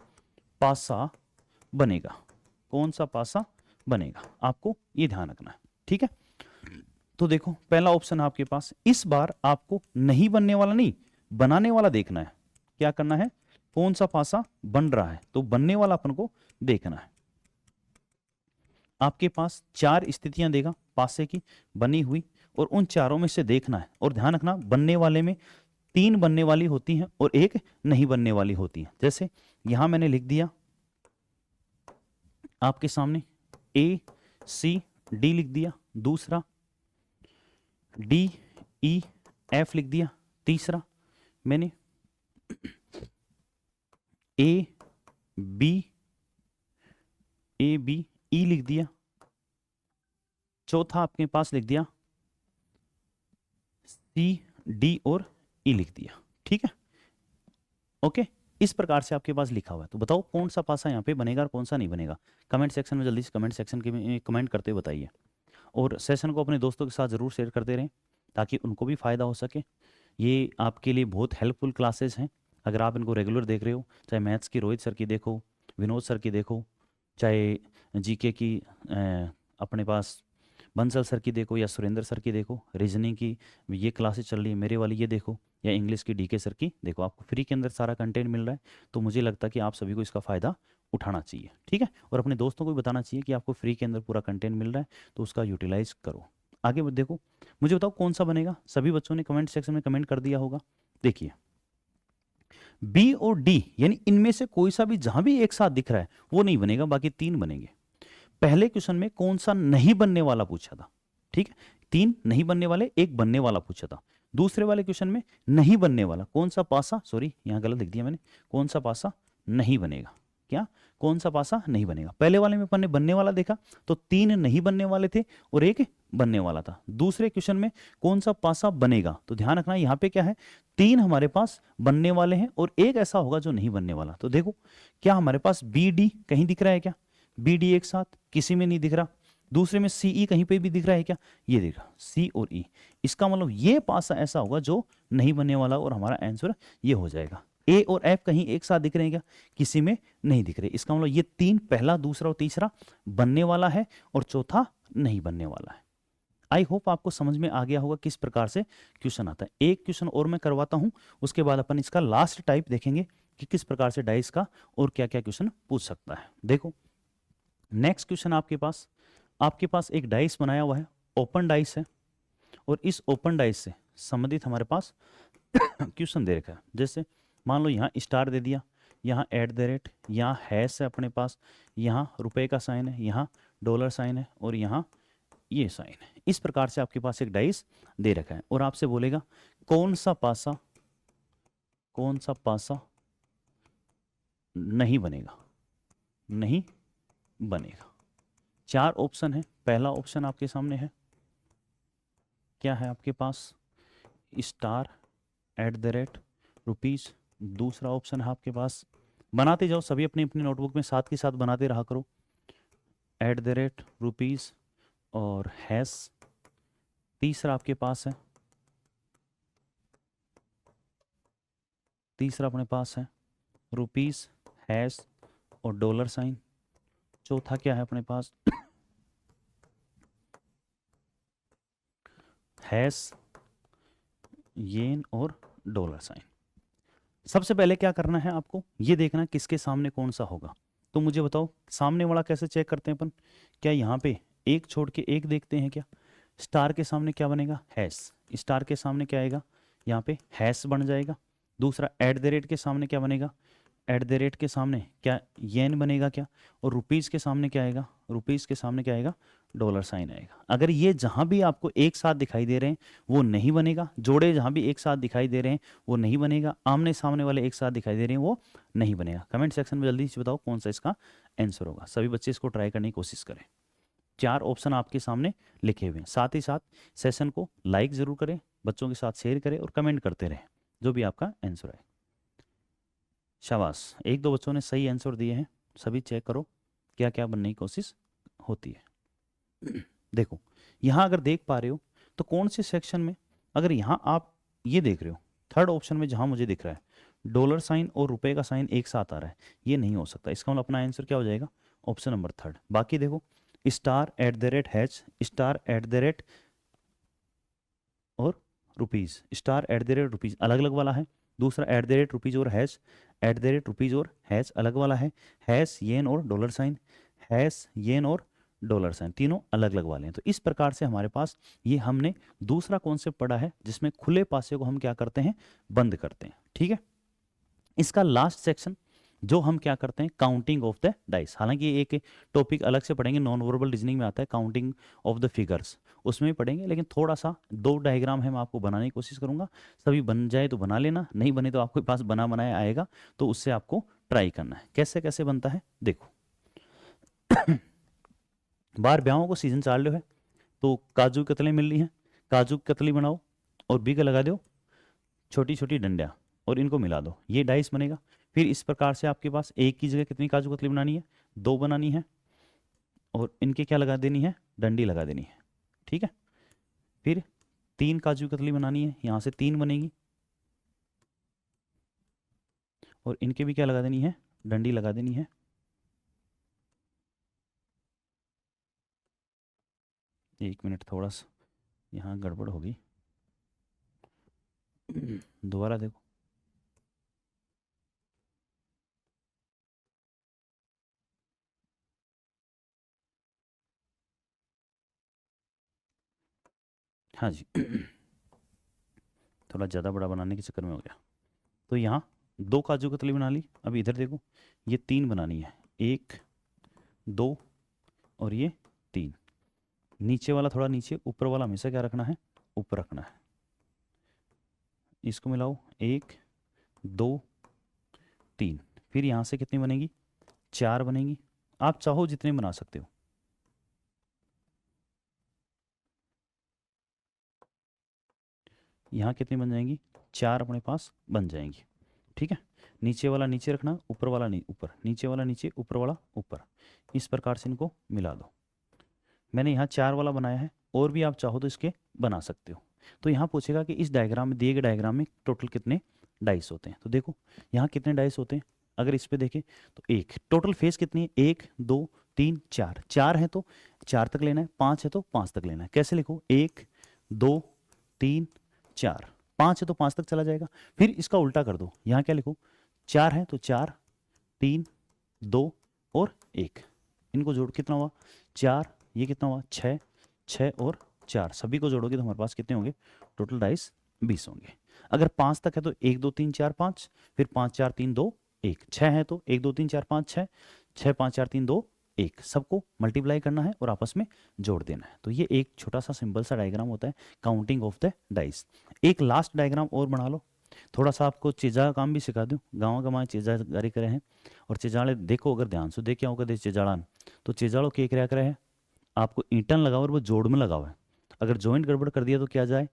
पासा बनेगा, कौन सा पासा बनेगा, आपको ये ध्यान रखना है। ठीक है, तो देखो पहला ऑप्शन आपके पास, इस बार आपको नहीं बनने वाला नहीं बनाने वाला देखना है। क्या करना है, कौन सा पासा बन रहा है, तो बनने वाला अपन को देखना है। आपके पास 4 स्थितियां देगा पासे की बनी हुई, और उन चारों में से देखना है। और ध्यान रखना बनने वाले में 3 बनने वाली होती हैं और 1 नहीं बनने वाली होती है। जैसे यहां मैंने लिख दिया आपके सामने ACD लिख दिया, दूसरा DEF लिख दिया, तीसरा मैंने ABE लिख दिया, चौथा आपके पास लिख दिया CD और E लिख दिया। ठीक है, ओके, इस प्रकार से आपके पास लिखा हुआ है। तो बताओ कौन सा पासा यहाँ पे बनेगा और कौन सा नहीं बनेगा। कमेंट सेक्शन में जल्दी से कमेंट सेक्शन के कमेंट करते बताइए, और सेशन को अपने दोस्तों के साथ ज़रूर शेयर करते रहें ताकि उनको भी फ़ायदा हो सके। ये आपके लिए बहुत हेल्पफुल क्लासेस हैं। अगर आप इनको रेगुलर देख रहे हो, चाहे मैथ्स की रोहित सर की देखो, विनोद सर की देखो, चाहे जीके की अपने पास बंसल सर की देखो, या सुरेंद्र सर की देखो, रीजनिंग की ये क्लासेस चल रही है, मेरे वाली ये देखो, या इंग्लिश की डीके सर की देखो, आपको फ्री के अंदर सारा कंटेंट मिल रहा है। तो मुझे लगता है कि आप सभी को इसका फ़ायदा उठाना चाहिए, ठीक है, और अपने दोस्तों को भी बताना चाहिए कि आपको फ्री के अंदर पूरा कंटेंट मिल रहा है, तो उसका यूटिलाइज करो। आगे देखो, मुझे बताओ कौन सा बनेगा। सभी बच्चों ने कमेंट सेक्शन में कमेंट कर दिया होगा। देखिए, बी और डी यानी इनमें से कोई सा भी जहां भी एक साथ दिख रहा है वो नहीं बनेगा, बाकी तीन बनेंगे। पहले क्वेश्चन में कौन सा नहीं बनने वाला पूछा था, ठीक है, तीन नहीं बनने वाले, एक बनने वाला पूछा था। दूसरे वाले क्वेश्चन में नहीं बनने वाला कौन सा पासा, सॉरी यहां गलत लिख दिया मैंने, कौन सा पासा नहीं बनेगा, क्या कौन सा पासा नहीं बनेगा। पहले वाले में अपन ने बनने वाला देखा तो तीन नहीं बनने वाले थे और एक बनने वाला था। दूसरे क्वेश्चन में कौन सा पासा बनेगा, तो ध्यान रखना यहां पे क्या है, तीन हमारे पास बनने वाले हैं और एक ऐसा होगा जो नहीं बनने वाला। तो देखो क्या हमारे पास बी डी कहीं दिख रहा है क्या, बी डी एक साथ किसी में नहीं दिख रहा। दूसरे में सी ई कहीं पे भी दिख रहा है क्या, ये दिख रहा, सी और ई। इसका मतलब ये पासा ऐसा होगा जो नहीं बनने वाला और हमारा आंसर ये हो जाएगा। ए और एफ कहीं एक साथ दिख रहे हैं क्या, किसी में नहीं दिख रहे। इसका मतलब ये तीन, पहला दूसरा और तीसरा बनने वाला है और चौथा नहीं बनने वाला है। आई होप आपको समझ में आ गया होगा किस प्रकार से क्वेश्चन आता है। एक क्वेश्चन और मैं करवाता हूं, उसके बाद अपन इसका लास्ट टाइप देखेंगे कि किस प्रकार से डाइस का और क्या क्या क्वेश्चन पूछ सकता है। देखो नेक्स्ट क्वेश्चन आपके पास एक डाइस बनाया हुआ है, ओपन डाइस है, और इस ओपन डाइस से संबंधित हमारे पास क्वेश्चन दे रखा है। जैसे मान लो यहाँ स्टार दे दिया, यहाँ एट द रेट, यहाँ हैश है अपने पास, यहाँ रुपए का साइन है, यहाँ डॉलर साइन है और यहाँ ये साइन है। इस प्रकार से आपके पास एक डाइस दे रखा है और आपसे बोलेगा कौन सा पासा नहीं बनेगा, नहीं बनेगा। चार ऑप्शन है। पहला ऑप्शन आपके सामने है, क्या है आपके पास, star at the rate rupees. दूसरा ऑप्शन है आपके पास, बनाते जाओ सभी अपनी अपनी नोटबुक में साथ के साथ बनाते रहा करो, एट द रेट रुपीज और हैश। तीसरा आपके पास है, तीसरा अपने पास है रुपीज हैश और डॉलर साइन। चौथा क्या है अपने पास, हैश येन और डॉलर साइन। सबसे पहले क्या करना है आपको, ये देखना किसके सामने कौन सा होगा। तो मुझे बताओ सामने वाला कैसे चेक करते हैं अपन, क्या यहाँ पे एक छोड़ के एक देखते हैं क्या। स्टार के सामने क्या बनेगा, हैश। स्टार के सामने क्या आएगा, यहाँ पे हैश बन जाएगा। दूसरा एट द रेट के सामने क्या बनेगा, एट द रेट के सामने क्या येन बनेगा क्या। और रुपीज़ के सामने क्या आएगा, रुपीज़ के सामने क्या आएगा, डॉलर साइन आएगा। अगर ये जहाँ भी आपको एक साथ दिखाई दे रहे हैं वो नहीं बनेगा, जोड़े जहाँ भी एक साथ दिखाई दे रहे हैं वो नहीं बनेगा, आमने सामने वाले एक साथ दिखाई दे रहे हैं वो नहीं बनेगा। कमेंट सेक्शन में जल्दी से बताओ कौन सा इसका आंसर होगा। सभी बच्चे इसको ट्राई करने की कोशिश करें। चार ऑप्शन आपके सामने लिखे हुए हैं। साथ ही साथ सेशन को लाइक ज़रूर करें, बच्चों के साथ शेयर करें और कमेंट करते रहें जो भी आपका आंसर है। शाबाश, एक दो बच्चों ने सही आंसर दिए हैं। सभी चेक करो क्या क्या बनने की कोशिश होती है। देखो यहाँ अगर देख पा रहे हो तो कौन से सेक्शन में, अगर यहाँ आप ये देख रहे हो थर्ड ऑप्शन में जहाँ मुझे दिख रहा है डॉलर साइन और रुपए का साइन एक साथ आ रहा है, ये नहीं हो सकता। इसका मतलब अपना आंसर क्या हो जाएगा, ऑप्शन नंबर थर्ड। बाकी देखो star at the rate hash, star at the rate और rupees, star at the rate rupees अलग अलग वाला है। दूसरा एट द रेट रुपीज़ और hash, at the rate rupees और हैश अलग वाला है। हैश येन और डॉलर साइन, हैश येन और डॉलर साइन, तीनों अलग अलग वाले हैं। तो इस प्रकार से हमारे पास ये हमने दूसरा कॉन्सेप्ट पढ़ा है जिसमें खुले पासे को हम क्या करते हैं, बंद करते हैं। ठीक है, इसका लास्ट सेक्शन जो हम क्या करते हैं, काउंटिंग ऑफ द डाइस। हालांकि एक टॉपिक अलग से पढ़ेंगे, नॉन वर्बल रीजनिंग में आता है काउंटिंग ऑफ द फिगर्स, उसमें भी पढ़ेंगे, लेकिन थोड़ा सा दो डायग्राम है मैं आपको बनाने की कोशिश करूंगा। सभी बन जाए तो बना लेना, नहीं बने तो आपके पास बना बनाया आएगा, तो उससे आपको ट्राई करना है। कैसे कैसे बनता है देखो। बाहर ब्याहों को सीजन चाल रहे है तो काजू की कतलें मिल रही हैं, काजू की कतली बनाओ और बीक लगा दो छोटी छोटी डंडियाँ और इनको मिला दो, ये डाइस बनेगा। फिर इस प्रकार से आपके पास एक की जगह कितनी काजू कतली बनानी है, दो बनानी है और इनके क्या लगा देनी है, डंडी लगा देनी है। ठीक है, फिर तीन काजू कतली बनानी है, यहाँ से तीन बनेगी और इनके भी क्या लगा देनी है, डंडी लगा देनी है। एक मिनट, थोड़ा सा यहाँ गड़बड़ होगी, दोबारा देखो। हाँ जी, थोड़ा ज़्यादा बड़ा बनाने के चक्कर में हो गया। तो यहाँ 2 काजू कतली बना ली। अब इधर देखो, ये 3 बनानी है, 1 2 और ये 3। नीचे वाला थोड़ा नीचे, ऊपर वाला हमेशा क्या रखना है, ऊपर रखना है। इसको मिलाओ, 1 2 3। फिर यहाँ से कितनी बनेगी, 4 बनेगी। आप चाहो जितने बना सकते हो। यहाँ कितनी बन जाएंगी, 4 अपने पास बन जाएंगी। ठीक है, नीचे वाला नीचे रखना, ऊपर वाला नहीं ऊपर, नीचे वाला नीचे, ऊपर वाला ऊपर। इस प्रकार से इनको मिला दो। मैंने यहाँ 4 वाला बनाया है, और भी आप चाहो तो इसके बना सकते हो। तो यहाँ पूछेगा कि इस डायग्राम में, दिए गए डायग्राम में टोटल कितने डाइस होते हैं। तो देखो यहाँ कितने डाइस होते हैं, अगर इस पे देखें तो एक। टोटल फेस कितनी है, 1 2 3 4। 4 है तो 4 तक लेना है, 5 है तो 5 तक लेना है। कैसे लिखो, 1 2 3 4। 5 है तो 5 तक चला जाएगा। फिर इसका उल्टा कर दो, यहाँ क्या लिखो, 4 है तो 4 3 2 और 1। इनको जोड़ कितना हुआ, 4, ये कितना हुआ, 6 6 और 4। सभी को जोड़ोगे तो हमारे पास कितने होंगे, टोटल डाइस 20 होंगे। अगर 5 तक है तो 1 2 3 4 5, फिर 5 4 3 2 1। 6 है तो 1 2 3 4 5 6, 6 5 4 3 2 1। सबको मल्टीप्लाई करना है और आपस में जोड़ देना है। तो ये एक छोटा सा सिंपल सा डायग्राम होता है काउंटिंग ऑफ द डाइस। एक लास्ट डायग्राम और बना लो, थोड़ा सा आपको चीज़ा का काम भी सिखा दूँ। गाँव का माँ चीज़ागारी करे हैं, और चीज़ाड़े देखो, अगर ध्यान से देखे होगा चीज़ाड़ान, तो चीज़ाड़ो के क्या करे है, आपको ईंटन लगाओ और वो जोड़ में लगाओ है। अगर जॉइंट गड़बड़ कर दिया तो क्या जाए,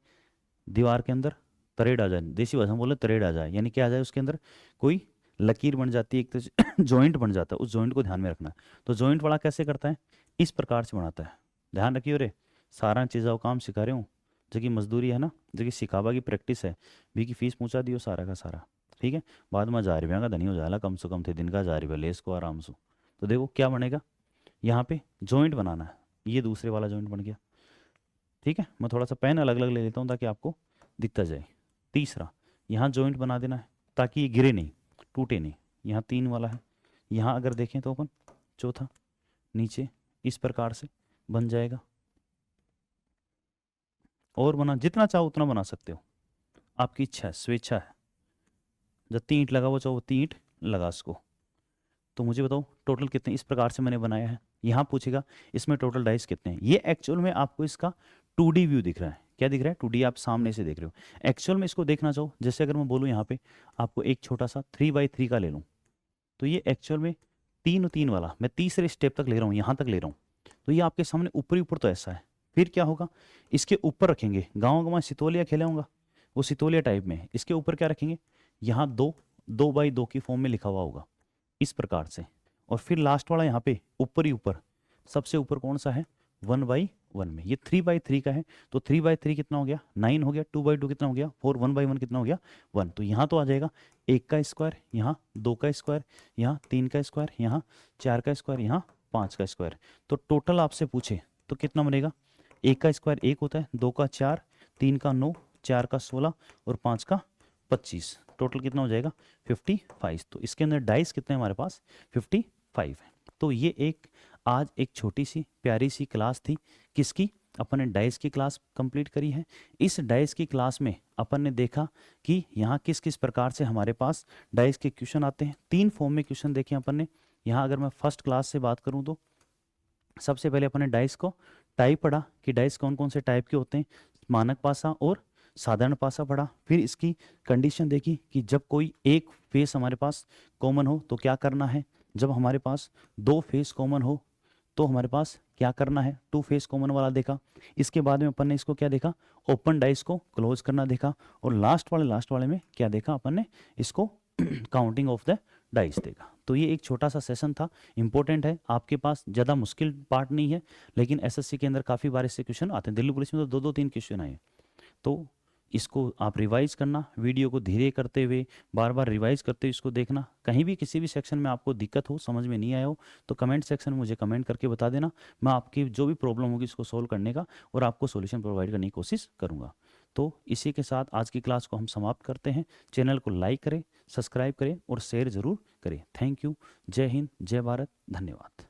दीवार के अंदर तरेड़ आ जाए। देसी भाषा में बोले तरेड़ आ जाए, यानी क्या आ जाए, उसके अंदर कोई लकीर बन जाती है, एक तो जॉइंट बन जाता है। उस जॉइंट को ध्यान में रखना है। तो जॉइंट वाला कैसे करता है, इस प्रकार से बनाता है। ध्यान रखिए, रे सारा चीज़ों काम सिखा रहे हूँ, जो कि मजदूरी है ना, जो कि सिखावा की प्रैक्टिस है, भी की फीस पहुँचा दियो सारा का सारा। ठीक है, बाद में 1000 रुपया का धनी हो जाएगा, कम से कम थे दिन का 1000 रुपया ले इसको आराम से। तो देखो क्या बनेगा, यहाँ पे जॉइंट बनाना है, ये दूसरे वाला जॉइंट बन गया। ठीक है, मैं थोड़ा सा पेन अलग अलग ले लेता हूँ ताकि आपको दिखता जाए। तीसरा, यहाँ जॉइंट बना देना है ताकि ये गिरे नहीं, टूटे नहीं। यहाँ 3 वाला है, यहाँ अगर देखें तो अपन चौथा नीचे इस प्रकार से बन जाएगा। और बना, जितना चाहो उतना बना सकते हो, आपकी इच्छा है, स्वेच्छा है। जितनी ईंट लगा वो चाहो उतनी ईंट लगा इसको। तो मुझे बताओ टोटल कितने, इस प्रकार से मैंने बनाया है। यहाँ पूछेगा इसमें टोटल डाइस कितने हैं। ये एक्चुअल में आपको इसका 2D व्यू दिख रहा है। क्या दिख रहा है, 2D, आप सामने से देख रहे हो। एक्चुअल में इसको देखना चाहो, जैसे अगर मैं बोलूँ यहाँ पे आपको एक छोटा सा 3x3 का ले लूँ, तो ये एक्चुअल में 3 वाला मैं तीसरे स्टेप तक ले रहा हूँ, यहाँ तक ले रहा हूँ। तो ये आपके सामने ऊपर ही ऊपर तो ऐसा है। फिर क्या होगा, इसके ऊपर रखेंगे, गाँव गाँव सितोलिया खेला होगा, वो सितोलिया टाइप में। इसके ऊपर क्या रखेंगे, यहाँ 2x2 की फॉर्म में लिखा हुआ होगा इस प्रकार से। और फिर लास्ट वाला यहाँ पे ऊपर ही ऊपर, सबसे ऊपर कौन सा है, 1x1 में। ये 3x3 का है, तो 3x3 कितना हो गया, 9 हो गया। 2x2 कितना हो गया, 4। 1x1 कितना हो गया, 1। तो यहाँ तो आ जाएगा 1 का स्क्वायर, यहाँ 2 का स्क्वायर, यहाँ 3 का स्क्वायर, यहाँ 4 का स्क्वायर, यहाँ 5 का स्क्वायर। तो टोटल आपसे पूछे तो कितना बनेगा, 1 का स्क्वायर 1 होता है, 2 का 4, 3 का 9, 4 का 16 और 5 का 25। टोटल कितना हो जाएगा, 55। तो इसके अंदर डाइस कितने हमारे पास, 55 है। तो ये एक आज एक छोटी सी प्यारी सी क्लास थी, किसकी, अपन ने डाइस की क्लास कंप्लीट करी है। इस डाइस की क्लास में अपन ने देखा कि यहाँ किस किस प्रकार से हमारे पास डाइस के क्वेश्चन आते हैं। 3 फॉर्म में क्वेश्चन देखे अपन ने। यहाँ अगर मैं फर्स्ट क्लास से बात करूँ तो सबसे पहले अपन ने डाइस को टाइप पढ़ा कि डाइस कौन कौन से टाइप के होते हैं, मानक पासा और साधारण पासा पढ़ा। फिर इसकी कंडीशन देखी कि जब कोई एक फेस हमारे पास कॉमन हो तो क्या करना है, जब हमारे पास 2 फेस कॉमन हो तो हमारे पास क्या करना है, 2 फेस कॉमन वाला देखा। इसके बाद में अपन ने इसको क्या देखा, ओपन डाइस को क्लोज करना देखा। और लास्ट वाले में क्या देखा अपन ने, इसको काउंटिंग ऑफ द डाइस देखा। तो ये एक छोटा सा सेशन था, इंपॉर्टेंट है, आपके पास ज़्यादा मुश्किल पार्ट नहीं है, लेकिन एसएससी के अंदर काफ़ी बार इससे क्वेश्चन आते हैं। दिल्ली पुलिस में तो 2-2 3 क्वेश्चन आए। तो इसको आप रिवाइज करना, वीडियो को धीरे करते हुए बार बार रिवाइज करते हुए इसको देखना। कहीं भी किसी भी सेक्शन में आपको दिक्कत हो, समझ में नहीं आया हो, तो कमेंट सेक्शन में मुझे कमेंट करके बता देना। मैं आपकी जो भी प्रॉब्लम होगी इसको सोल्व करने का और आपको सॉल्यूशन प्रोवाइड करने की कोशिश करूँगा। तो इसी के साथ आज की क्लास को हम समाप्त करते हैं। चैनल को लाइक करें, सब्सक्राइब करें और शेयर ज़रूर करें। Thank you. जय हिंद, जय भारत, धन्यवाद।